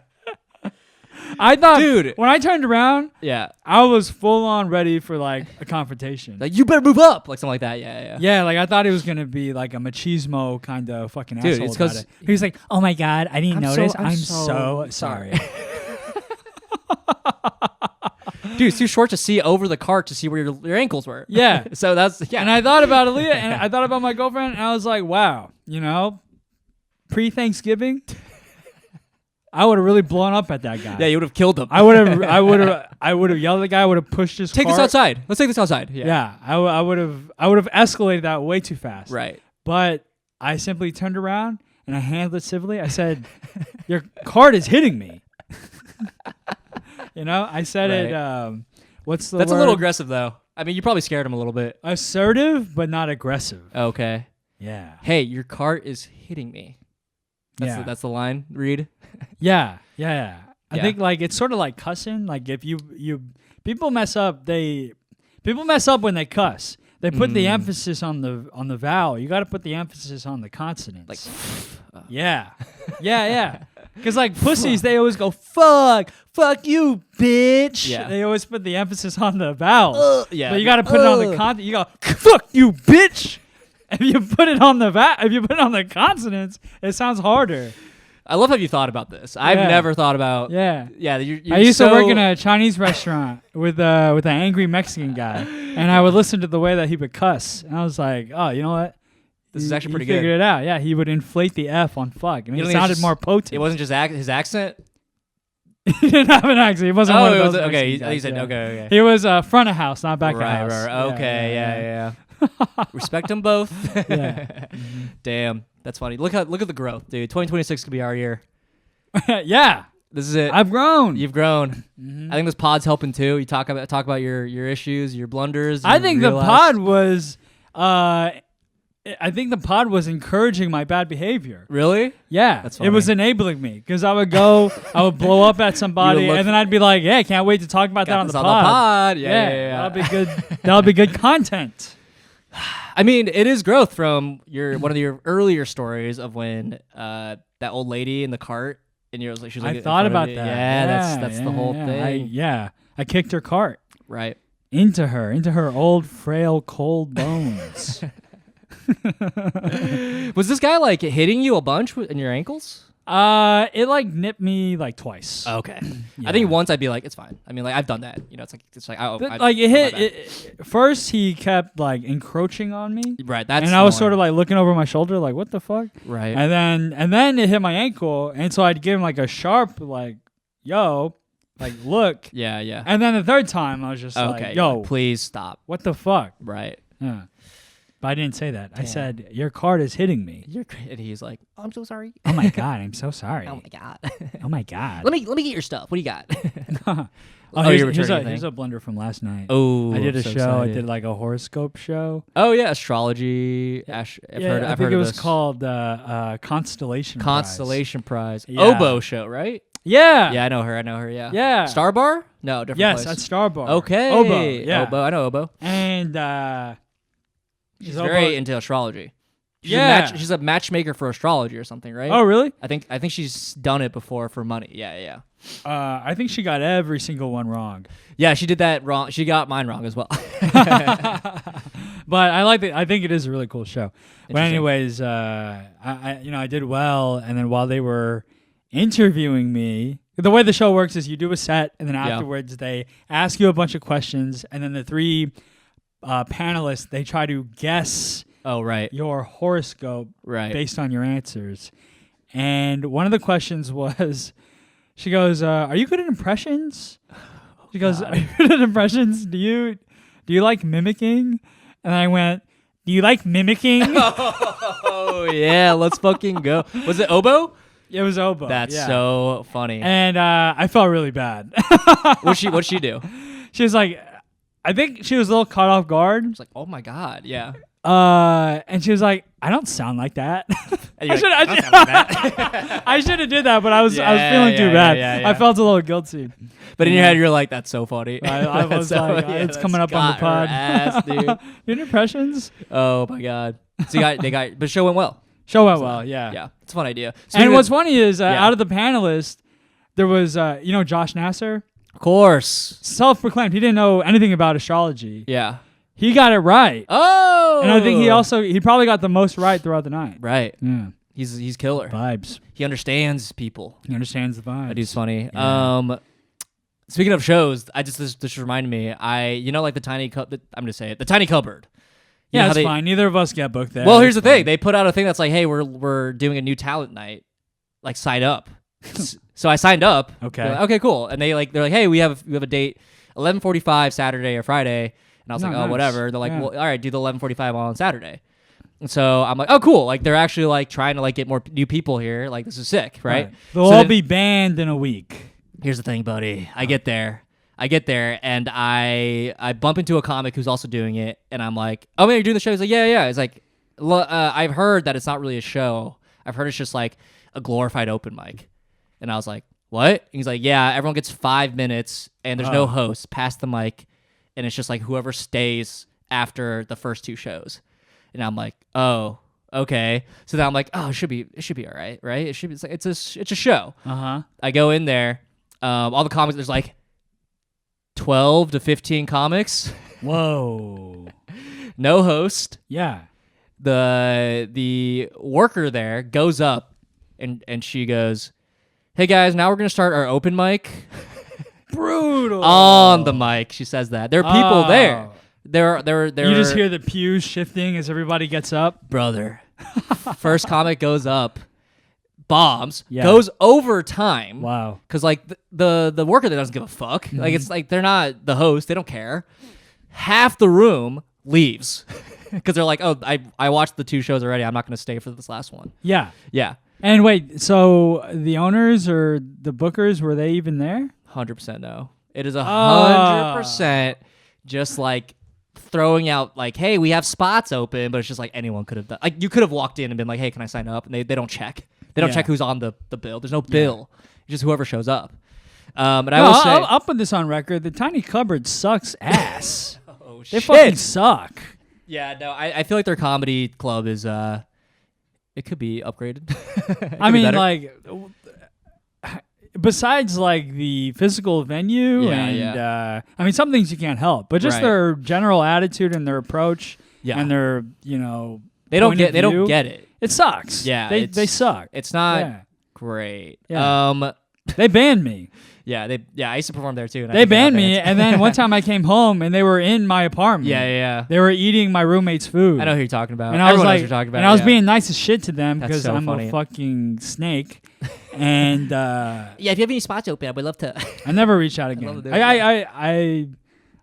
I thought, dude, when I turned around, I was full on ready for like a confrontation. Like, you better move up, like something like that. Yeah. Yeah, like I thought it was gonna be like a machismo kind of fucking dude, asshole. It's because he was like, "Oh my God, I didn't notice. I'm so sorry." Dude, it's too short to see over the cart to see where your ankles were. Yeah. So that's And I thought about Aaliyah, and I thought about my girlfriend, and I was like, wow, pre-Thanksgiving, I would have really blown up at that guy. Yeah, you would have killed him. I would have yelled at the guy. I would have pushed his Take cart. this outside. Let's take this outside. Yeah. I would have escalated that way too fast. Right. But I simply turned around and I handled it civilly. I said, your cart is hitting me. I said it. What's the That's word? a little aggressive, though. I mean, you probably scared him a little bit. Assertive, but not aggressive. Okay. Yeah. Hey, your cart is hitting me. That's the line. Read. Yeah. I think like it's sort of like cussing. Like if you people mess up when they cuss. They put the emphasis on the vowel. You got to put the emphasis on the consonants. Like, yeah. Because like pussies, they always go fuck you, bitch. Yeah. They always put the emphasis on the vowels. Yeah. But you got to put it on the consonant. You go fuck you, bitch. If you put it on the consonants, it sounds harder. I love how you thought about this. I've never thought about. Yeah. You're I used to work in a Chinese restaurant with an angry Mexican guy, and I would listen to the way that he would cuss, and I was like, oh, you know what? This is actually pretty good. He figured it out. Yeah, he would inflate the F on fuck, and it sounded more potent. It wasn't just his accent. He didn't have an accent. He wasn't one of those. Okay, guys, he said okay. He was front of house, not back of house. Right. Okay. Yeah. Respect them both. Yeah. Damn, that's funny. Look at the growth, dude. 2026 could be our year. Yeah. This is it. I've grown. You've grown. Mm-hmm. I think this pod's helping too. You talk about your issues, your blunders. I think the pod was. I think the pod was encouraging my bad behavior. Really? Yeah. That's funny. It was enabling me because I would blow up at somebody, and then I'd be like, "Yeah, can't wait to talk about that on the pod." Yeah. That'll be good. That'll be good content. I mean, it is growth from one of your earlier stories of when that old lady in the cart, and she was like, I thought about that. Yeah, that's the whole thing. I kicked her cart right into her old, frail, cold bones. Was this guy like hitting you a bunch in your ankles? It like nipped me like twice. Okay. Yeah. I think once I'd be like, it's fine. I mean, like I've done that. It's like it hit. First, he kept like encroaching on me. Right. And I was sort of like looking over my shoulder, like what the fuck. Right. And then it hit my ankle, and so I'd give him like a sharp like, yo, like look. Yeah. And then the third time, I was just like, yo, please stop. What the fuck. Right. Yeah. But I didn't say that. Damn. I said, your cart is hitting me. And he's like, I'm so sorry. Oh my God, I'm so sorry. Oh my God. Oh my God. Let me get your stuff. What do you got? Here's a blunder from last night. Oh, I did a show. Excited. I did like a horoscope show. Oh yeah, astrology. I think it was called Constellation Prize. Yeah. Oboe show, right? Yeah. Yeah, I know her. Yeah. Yeah. Star Bar? No, different place. Yes, at Star Bar. Okay. Oboe. Yeah. Oboe. I know Oboe. And she's very into astrology. She's a matchmaker for astrology or something, right? Oh, really? I think she's done it before for money. Yeah. I think she got every single one wrong. Yeah, she did that wrong. She got mine wrong as well. But I like it. I think it is a really cool show. But anyways, I did well, and then while they were interviewing me, the way the show works is you do a set, and then afterwards they ask you a bunch of questions, and then the three panelists, they try to guess your horoscope based on your answers. And one of the questions was, she goes, are you good at impressions? She goes, are you good at impressions? Do you like mimicking? And I went, do you like mimicking? Oh yeah, let's fucking go. Was it Oboe? It was oboe. That's yeah. so funny. And I felt really bad. What'd she do? She was like, I think she was a little caught off guard. It's like, oh my god, yeah. And she was like, I don't sound like that. And you're like, I don't sound like that. I should have did that, but I was Yeah, feeling too bad. yeah. I felt a little guilty. But in your head, you're like, that's so funny. I was like, it's coming up on the pod. Ass, dude. Your impressions? Oh my god. So they got, but the show went well. Show went well, yeah. Yeah, it's a fun idea. And what's funny is out of the panelists, there was, Josh Nasser? Of course. Self-proclaimed. He didn't know anything about astrology. Yeah. He got it right. Oh. And I think he probably got the most right throughout the night. Right. Yeah. He's killer. Vibes. He understands people. He understands the vibes. That dude's funny. Yeah. Speaking of shows, this reminded me. Like the tiny I'm gonna say it. The tiny cupboard. Yeah, it's fine. Neither of us get booked there. Well, here's the thing. They put out a thing that's like, hey, we're doing a new talent night. Like, sign up. So I signed up. Okay. Like, okay, cool. And they're like, hey, we have a date, 11:45 Saturday or Friday. And I was like, oh, nice. whatever. They're like, well, all right, do the 11:45 on Saturday. And so I'm like, oh, cool. Like, they're actually like trying to like get more new people here. Like, this is sick, right? They'll all be banned in a week. Here's the thing, buddy. I get there and I bump into a comic who's also doing it, and I'm like, oh man, you're doing the show? He's like, yeah. It's like, I've heard that it's not really a show. I've heard it's just like a glorified open mic. And I was like, what? And he's like, yeah, everyone gets 5 minutes and there's no host. Pass the mic, and it's just like whoever stays after the first 2 shows. And I'm like, oh, okay. So then I'm like, oh, it should be all right? It should be. It's a show. I go in there, all the comics. There's like 12 to 15 comics. Whoa. No host. Yeah. The worker there goes up and she goes, hey guys, now we're gonna start our open mic. Brutal. On the mic, she says that. There are people there. There. You just hear the pews shifting as everybody gets up. Brother. First comic goes up, bombs, goes overtime. Wow. Because like the worker there doesn't give a fuck. Mm-hmm. Like, it's like they're not the host. They don't care. Half the room leaves because they're like, oh, I watched the 2 shows already. I'm not going to stay for this last one. Yeah. Yeah. And wait, so the owners or the bookers, were they even there? 100% no. It is 100% just like throwing out like, hey, we have spots open, but it's just like anyone could have done. Like, you could have walked in and been like, hey, can I sign up? And they don't check. They don't check who's on the bill. There's no bill. It's just whoever shows up. And I will say, I'll put this on record. The tiny cupboard sucks ass. Oh, they shit. fucking suck. Yeah, no, I feel like their comedy club is it could be upgraded. I mean, like, besides like the physical venue I mean, some things you can't help, but just their general attitude and their approach and their, they don't get it. It sucks. Yeah, they suck. It's not great. Yeah. They banned me. Yeah, I used to perform there too. And they banned me, and then one time I came home and they were in my apartment. Yeah. They were eating my roommate's food. I know who you're talking about. And I was Everyone knows like, who you're talking about. And I was being nice as shit to them because so I'm funny. a fucking snake. And yeah, if you have any spots open, I would love to. I never reach out again.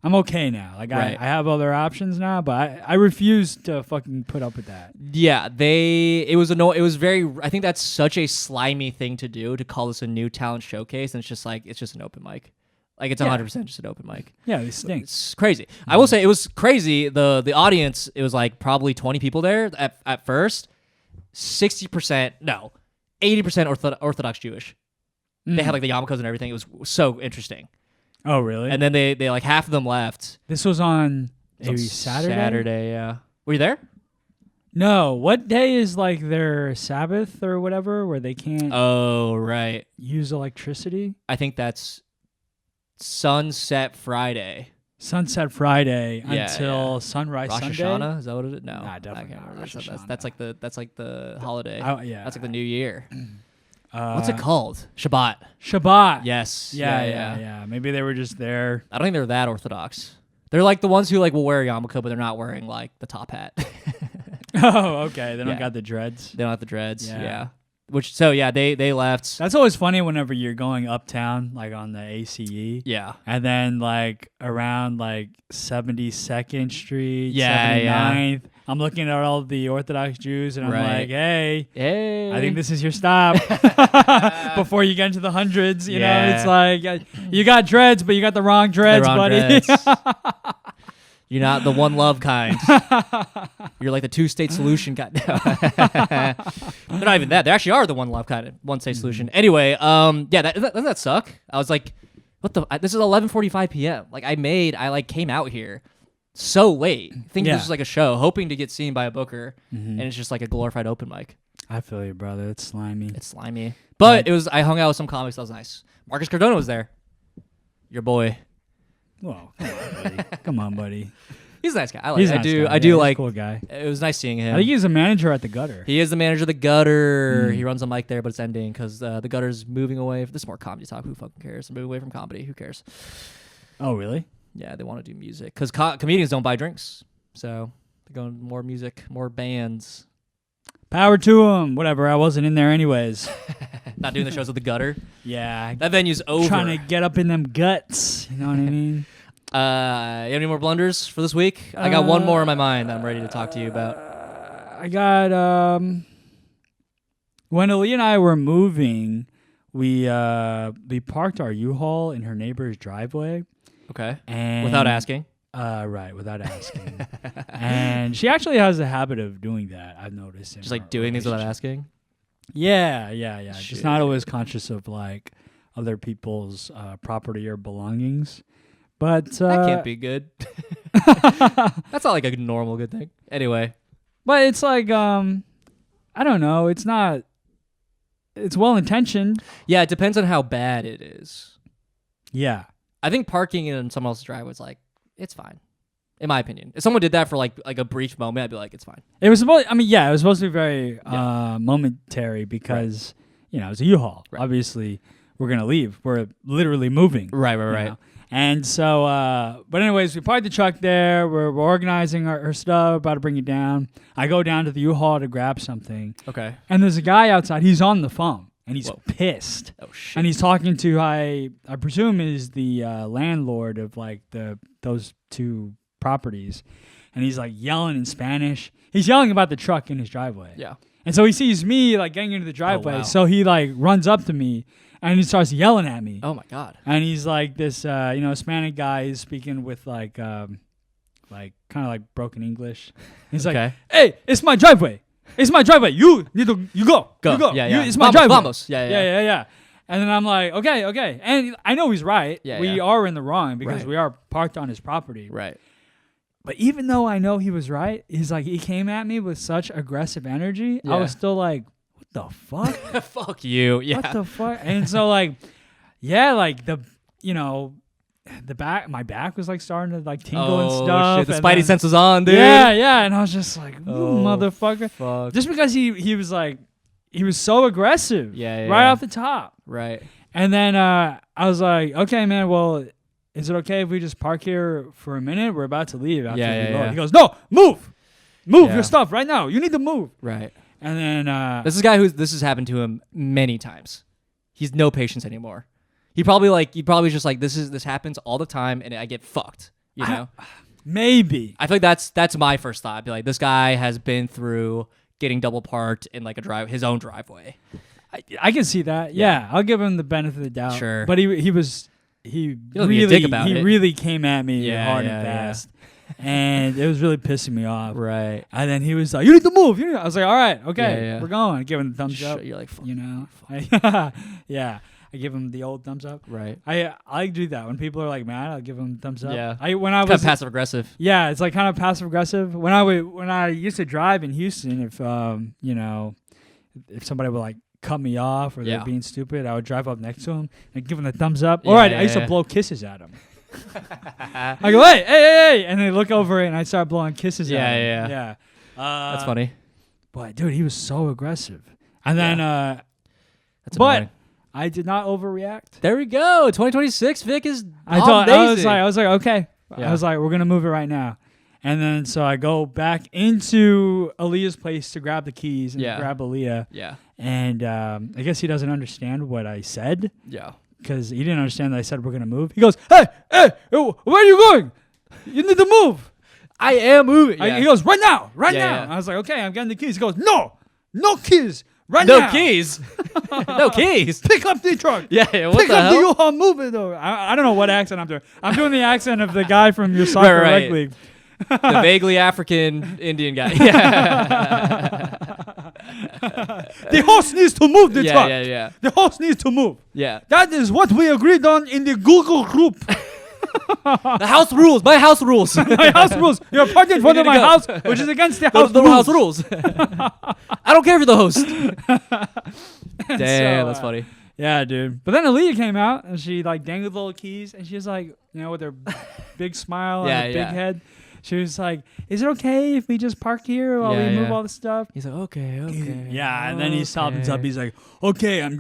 I'm okay now. Like I have other options now, but I refuse to fucking put up with that. Yeah, it was very. I think that's such a slimy thing to do, to call this a new talent showcase, and it's just an open mic. Like, it's 100% just an open mic. Yeah, they stink. It's crazy. I will say it was crazy. The audience, it was like probably 20 people there at first. 60%, no, 80% Orthodox Jewish. They had like the yarmulkes and everything. It was so interesting. Oh, really? And then they like half of them left. This was on Saturday? Saturday, yeah. Were you there? No. What day is like their Sabbath or whatever where they can't use electricity? I think that's Sunset Friday. Sunset Friday until Sunrise Rosh Sunday. Hashanah? Is that what it is? No. Nah, definitely not Rosh Hashanah. That's like the holiday. Yeah. That's like the New Year. What's it called? Shabbat. Yes. Yeah. Maybe they were just there. I don't think they're that Orthodox. They're like the ones who like will wear a yarmulke, but they're not wearing like the top hat. Oh, okay. They don't got the dreads. They don't have the dreads. Yeah. They left. That's always funny whenever you're going uptown, like on the ACE. Yeah. And then like around like 72nd Street, 79th. I'm looking at all the Orthodox Jews, and I'm Right. like, hey, Hey. I think this is your stop. Before you get into the hundreds, you know, it's like you got dreads, but you got the wrong dreads, buddy. Dreads. You're not the one love kind. You're like the two-state solution kind. They're not even that. They actually are the one love kind of one-state solution. Anyway, yeah, doesn't that suck? I was like, what the? This is 11:45 p.m. Like I came out here so late, thinking this was like a show, hoping to get seen by a booker, and it's just like a glorified open mic. I feel you, brother. It's slimy. It's slimy, but it was. I hung out with some comics. That was nice. Marcus Cardona was there. Your boy. Whoa, come on, buddy. Come on, buddy. He's a nice guy. He's a nice guy. He's like. A cool guy. It was nice seeing him. I think he's a manager at the Gutter. He is the manager of the Gutter. He runs a mic there, but it's ending because the Gutter's moving away. This is more comedy talk. Who fucking cares? They're moving away from comedy. Who cares? Oh, really? Yeah, they want to do music because comedians don't buy drinks, so they're going more music, more bands. Power to him. Whatever. I wasn't in there anyways. Not doing the shows with the Gutter. Yeah. That venue's over. Trying to get up in them guts. You know what I mean? You have any more blunders for this week? I got one more in my mind that I'm ready to talk to you about. I got when Ali and I were moving, we parked our U-Haul in her neighbor's driveway. Okay. And without asking. Right, without asking. And she actually has a habit of doing that, I've noticed. Just like doing things without asking? Yeah. Shit. Just not always conscious of like other people's property or belongings. But that can't be good. That's not like a normal good thing. Anyway. But it's like I don't know, it's well intentioned. Yeah, it depends on how bad it is. Yeah. I think parking in someone else's driveway is like, it's fine. In my opinion. If someone did that for like a brief moment, I'd be like, it's fine. It was supposed to be very momentary because, you know, it's a U-Haul. Right. Obviously, we're going to leave. We're literally moving. Right. Know? And so, but anyways, we parked the truck there. We're organizing her stuff, about to bring it down. I go down to the U-Haul to grab something. Okay. And there's a guy outside. He's on the phone. And he's pissed. Oh, shit. And he's talking to, I presume is the landlord of like those two properties. And he's like yelling in Spanish. He's yelling about the truck in his driveway. Yeah. And so he sees me like getting into the driveway. Oh, wow. So he like runs up to me and he starts yelling at me. Oh my God. And he's like this, Hispanic guy is speaking with like kind of like broken English. He's like, hey, it's my driveway. It's my driveway. You go. You go. Yeah. It's my driveway. Vamos. Yeah. And then I'm like, okay. And I know he's right. Yeah, we are in the wrong because Right. we are parked on his property. Right. But even though I know he was right, he's like, he came at me with such aggressive energy. Yeah. I was still like, what the fuck? Fuck you. Yeah. What the fuck? And so like, yeah, like my back was like starting to like tingle and stuff. Shit. The and spidey then, sense was on, dude. Yeah. And I was just like, motherfucker. Fuck. Just because he was like, he was so aggressive. Yeah. Right off the top. Right. And then I was like, okay, man, well, is it okay if we just park here for a minute? We're about to leave after we load. Yeah. He goes, no, move Yeah. your stuff right now. You need to move. Right. And then this is a guy this has happened to him many times. He's no patience anymore. He probably just like this happens all the time and I get fucked. You know? Maybe. I feel like that's my first thought. I'd be like, this guy has been through getting double parked in like his own driveway. I can see that. Yeah. I'll give him the benefit of the doubt. Sure. But he don't be a dick about it. really came at me hard yeah, and fast. And it was really pissing me off. Right. And then he was like, you need to move. I was like, all right, okay, Yeah. we're going. Give him the thumbs up. You're like, fuck. You know? Yeah. I give him the old thumbs up. Right. I do that. When people are like mad, I'll give them thumbs up. Yeah. When I Kind was of passive aggressive. Yeah, it's like kind of passive aggressive. When I used to drive in Houston, if somebody would like cut me off or they're being stupid, I would drive up next to them and give them the thumbs up. All right, I used to blow kisses at them. I go, hey, and they look over it and I start blowing kisses at them. Yeah. That's funny. But dude, he was so aggressive. And then That's annoying. I did not overreact. There we go. 2026 Vic is I was like, okay. Yeah. I was like, we're gonna move it right now. And then so I go back into Aaliyah's place to grab the keys and grab Aaliyah. Yeah. And I guess he doesn't understand what I said. Yeah. Because he didn't understand that I said we're going to move. He goes, hey, where are you going? You need to move. I am moving. Yeah. He goes, right now, right Yeah, now. yeah. I was like, okay, I'm getting the keys. He goes, no keys, right no now. keys. No keys. Pick up the truck. Yeah, what Pick the up hell? the U-Haul, move it over. I don't know what accent I'm doing. I'm doing the accent of the guy from your soccer Right. rec league. The vaguely African Indian guy. Yeah. The horse needs to move the truck. Yeah. The horse needs to move. Yeah. That is what we agreed on in the Google group. The house rules. My house rules. My house rules. You're parked in front of need my to go. house, which is against the house The rules. house rules. I don't care for the host. Damn, So, that's funny. Yeah, dude. But then Aaliyah came out and she like dangled the little keys and she was like, with her big smile and her big head. She was like, "Is it okay if we just park here while we move all the stuff?" He's like, okay. Yeah, and then he softens up. He's like, "Okay, I'm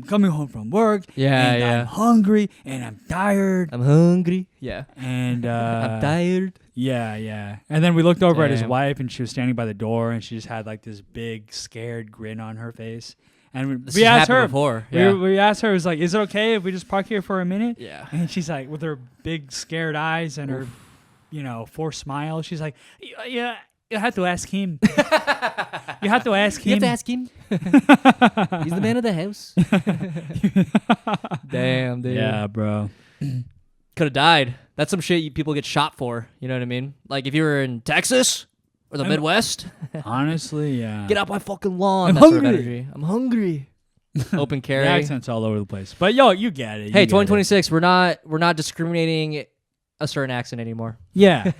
coming home from work. And I'm hungry and I'm tired. I'm hungry. Yeah. And I'm tired. Yeah. And then we looked over at his Damn. wife and she was standing by the door and she just had like this big scared grin on her face. And This we has asked her happened before. Yeah. we asked her, it was like, "Is it okay if we just park here for a minute?" Yeah. And she's like, with her big scared eyes and her forced smile, she's like, "Yeah, you have to ask him. You have to ask him. You have to ask him. He's the man of the house." Damn, dude. Yeah, bro. Could have died. That's some shit people get shot for. You know what I mean? Like if you were in Texas or the Midwest. Honestly, yeah. Get out my fucking lawn. I'm that sort of hungry. energy. I'm hungry. Open carry. The accent's all over the place. But yo, you get it. Hey, 2026. We're not discriminating a certain accent anymore. Yeah.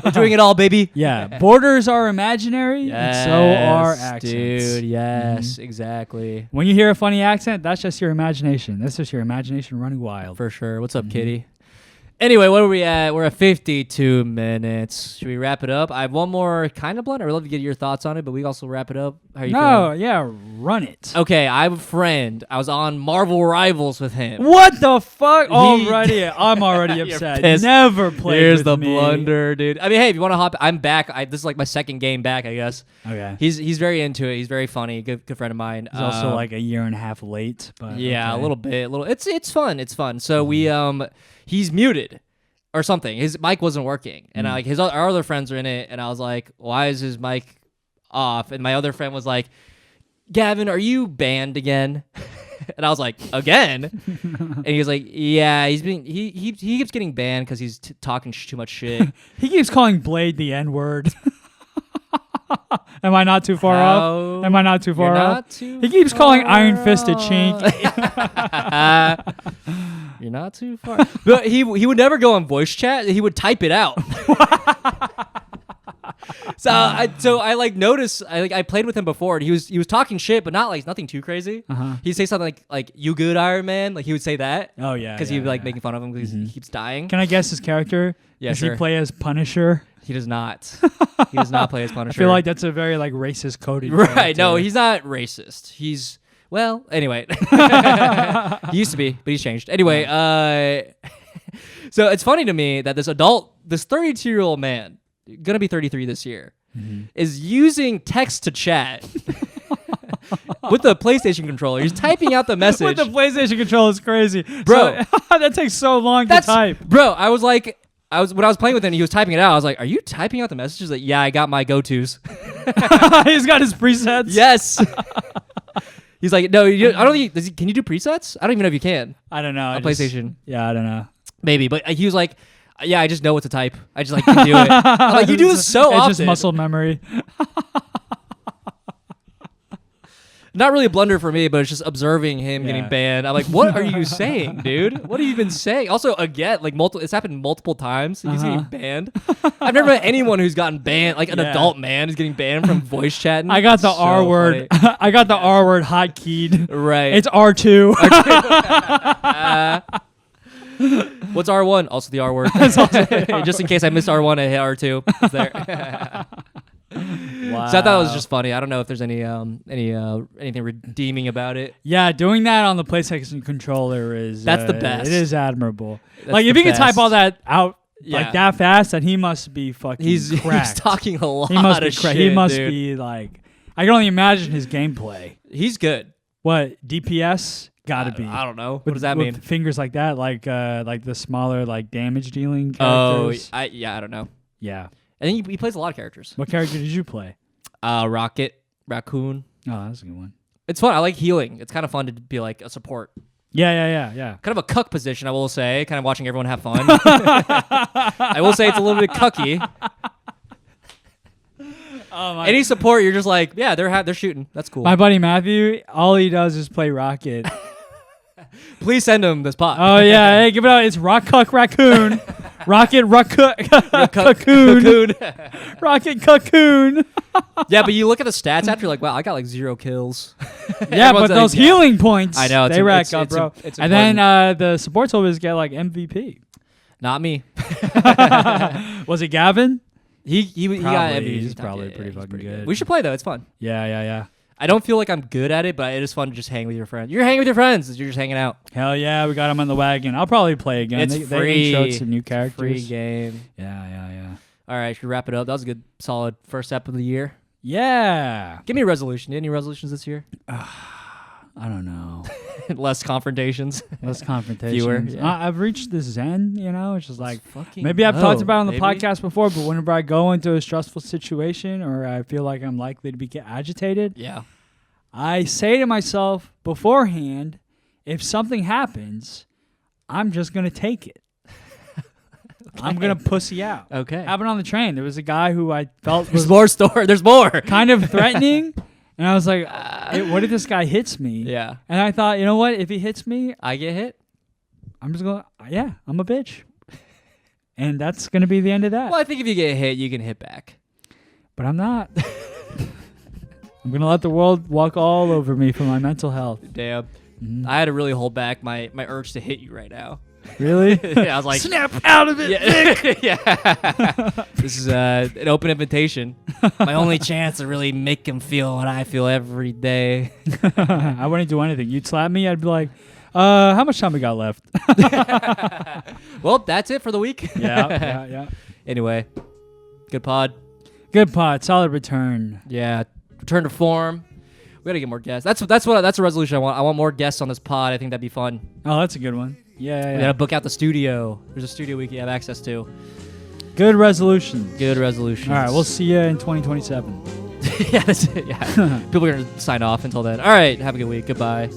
We're doing it all, baby. Yeah. Borders are imaginary, and so are accents. Dude, yes, exactly. When you hear a funny accent, that's just your imagination. That's just your imagination running wild. For sure. What's up, Kitty? Anyway, what are we at? We're at 52 minutes. Should we wrap it up? I have one more kind of blunt. I'd love to get your thoughts on it, but we also wrap it up. How are you feeling? Yeah, run it. Okay, I have a friend. I was on Marvel Rivals with him. What the fuck? Already, I'm already You're upset. pissed. Never played Here's with the me. blunder, dude. I mean, hey, if you want to hop, I'm back. This is like my second game back, I guess. Okay. He's very into it. He's very funny. Good friend of mine. He's also like a year and a half late. But yeah, okay. a little bit. It's fun. It's fun. So we he's muted or something. His mic wasn't working, and like our other friends are in it, and I was like, why is his mic off? And my other friend was like, Gavin, are you banned again? And I was like, again? And he was like, yeah, he keeps getting banned because he's talking too much shit. He keeps calling Blade the N-word. Am I not too far off? Am I not too far off? He keeps calling Iron Fist a chink. You're not too far. But he would never go on voice chat. He would type it out. So I like noticed. I played with him before, and he was talking shit, but not like nothing too crazy. He'd say something like "You good, Iron Man?" Like he would say that. Oh yeah. Because he'd be like making fun of him because he keeps dying. Can I guess his character? Yeah, Does sure. he play as Punisher? He does not. He does not play as Punisher. I feel like that's a very like racist coded. Right. character. No, he's not racist. He's well. Anyway, he used to be, but he's changed. Anyway, so it's funny to me that this 32-year-old man, gonna be 33 this year, is using text to chat with the PlayStation controller. He's typing out the message. With the PlayStation controller is crazy, Bro. So, that takes so long to type. Bro, I was when I was playing with him, he was typing it out. I was like, "Are you typing out the messages?" Like, "Yeah, I got my go-tos." He's got his presets. Yes. He's like, "No, I don't think. Can you do presets? I don't even know if you can." I don't know. On PlayStation. Yeah, I don't know. Maybe, but he was like, "Yeah, I just know what to type. I just like can do it." I'm like, you do this so often. It's just muscle memory. Not really a blunder for me, but it's just observing him getting banned. I'm like, what are you saying, dude? What have you been saying? Also, again, like it's happened multiple times. He's getting banned. I've never met anyone who's gotten banned, like an adult man who's getting banned from voice chatting. I got the So R word. funny. I got the R word hotkeyed. Right. It's R2. What's R1? Also the R word. Just in case I missed R1, I hit R2. It's there. Wow. So I thought it was just funny. I don't know if there's anything redeeming about it. Yeah, doing that on the PlayStation controller is That's the best. It is admirable. That's like if the he can type best. all that out Yeah. like that fast, then he must be fucking He's cracked. talking a lot He must be of cracked. shit. He must dude. be like. I can only imagine his gameplay. He's good. What DPS? Gotta be. I don't know. What With- does that with mean? fingers like that, like the smaller like damage dealing Oh, characters. I don't know. Yeah. And then he plays a lot of characters. What character did you play? Rocket, Raccoon. Oh, that's a good one. It's fun. I like healing. It's kind of fun to be like a support. Yeah. Kind of a cuck position, I will say. Kind of watching everyone have fun. I will say it's a little bit cucky. Any support, you're just like, yeah, they're shooting. That's cool. My buddy Matthew, all he does is play Rocket. Please send him this pot. Oh yeah, hey, give it out. It's Raccoon. Rocket Cocoon. Rocket Cocoon. Yeah, but you look at the stats after, like, wow, I got like 0 kills. Yeah, but those healing points, I know, they rack up, bro. And then the support soldiers get like MVP. Not me. Was it Gavin? He got MVP. He's probably pretty fucking good. We should play though. It's fun. Yeah. I don't feel like I'm good at it, but it is fun to just hang with your friends. You're hanging with your friends. You're just hanging out. Hell yeah, we got him on the wagon. I'll probably play again. It's free. They showed some new characters. Free game. Yeah. All right, should we wrap it up? That was a good, solid first step of the year. Yeah. Give me a resolution. Any resolutions this year? I don't know. Less confrontations. Less confrontations. Fewer. Yeah. I've reached the zen, it's just like, maybe I've talked about it on the podcast before, but whenever I go into a stressful situation or I feel like I'm likely to get agitated, yeah, I say to myself beforehand, if something happens, I'm just going to take it. Okay. I'm going to pussy out. Okay. Happened on the train. There was a guy who I felt There's more story. There's more. Kind of threatening. And I was like, what if this guy hits me? Yeah. And I thought, you know what? If he hits me, I get hit. I'm just going, yeah, I'm a bitch. And that's going to be the end of that. Well, I think if you get hit, you can hit back. But I'm not. I'm going to let the world walk all over me for my mental health. Damn. Mm-hmm. I had to really hold back my urge to hit you right now. Really? Yeah, I was like, snap out of it. Yeah. Yeah. This is an open invitation. My only chance to really make him feel what I feel every day. I wouldn't do anything. You'd slap me, I'd be like, how much time we got left? Well, that's it for the week. Yeah. Anyway, good pod. Good pod. Solid return. Yeah. Return to form. We gotta get more guests. That's a resolution I want. I want more guests on this pod. I think that'd be fun. Oh, that's a good one. Yeah. We gotta book out the studio. There's a studio we can have access to. Good resolutions. Good resolutions. All right, we'll see you in 2027. Yeah, that's it. Yeah. People are gonna sign off until then. All right, have a good week. Goodbye.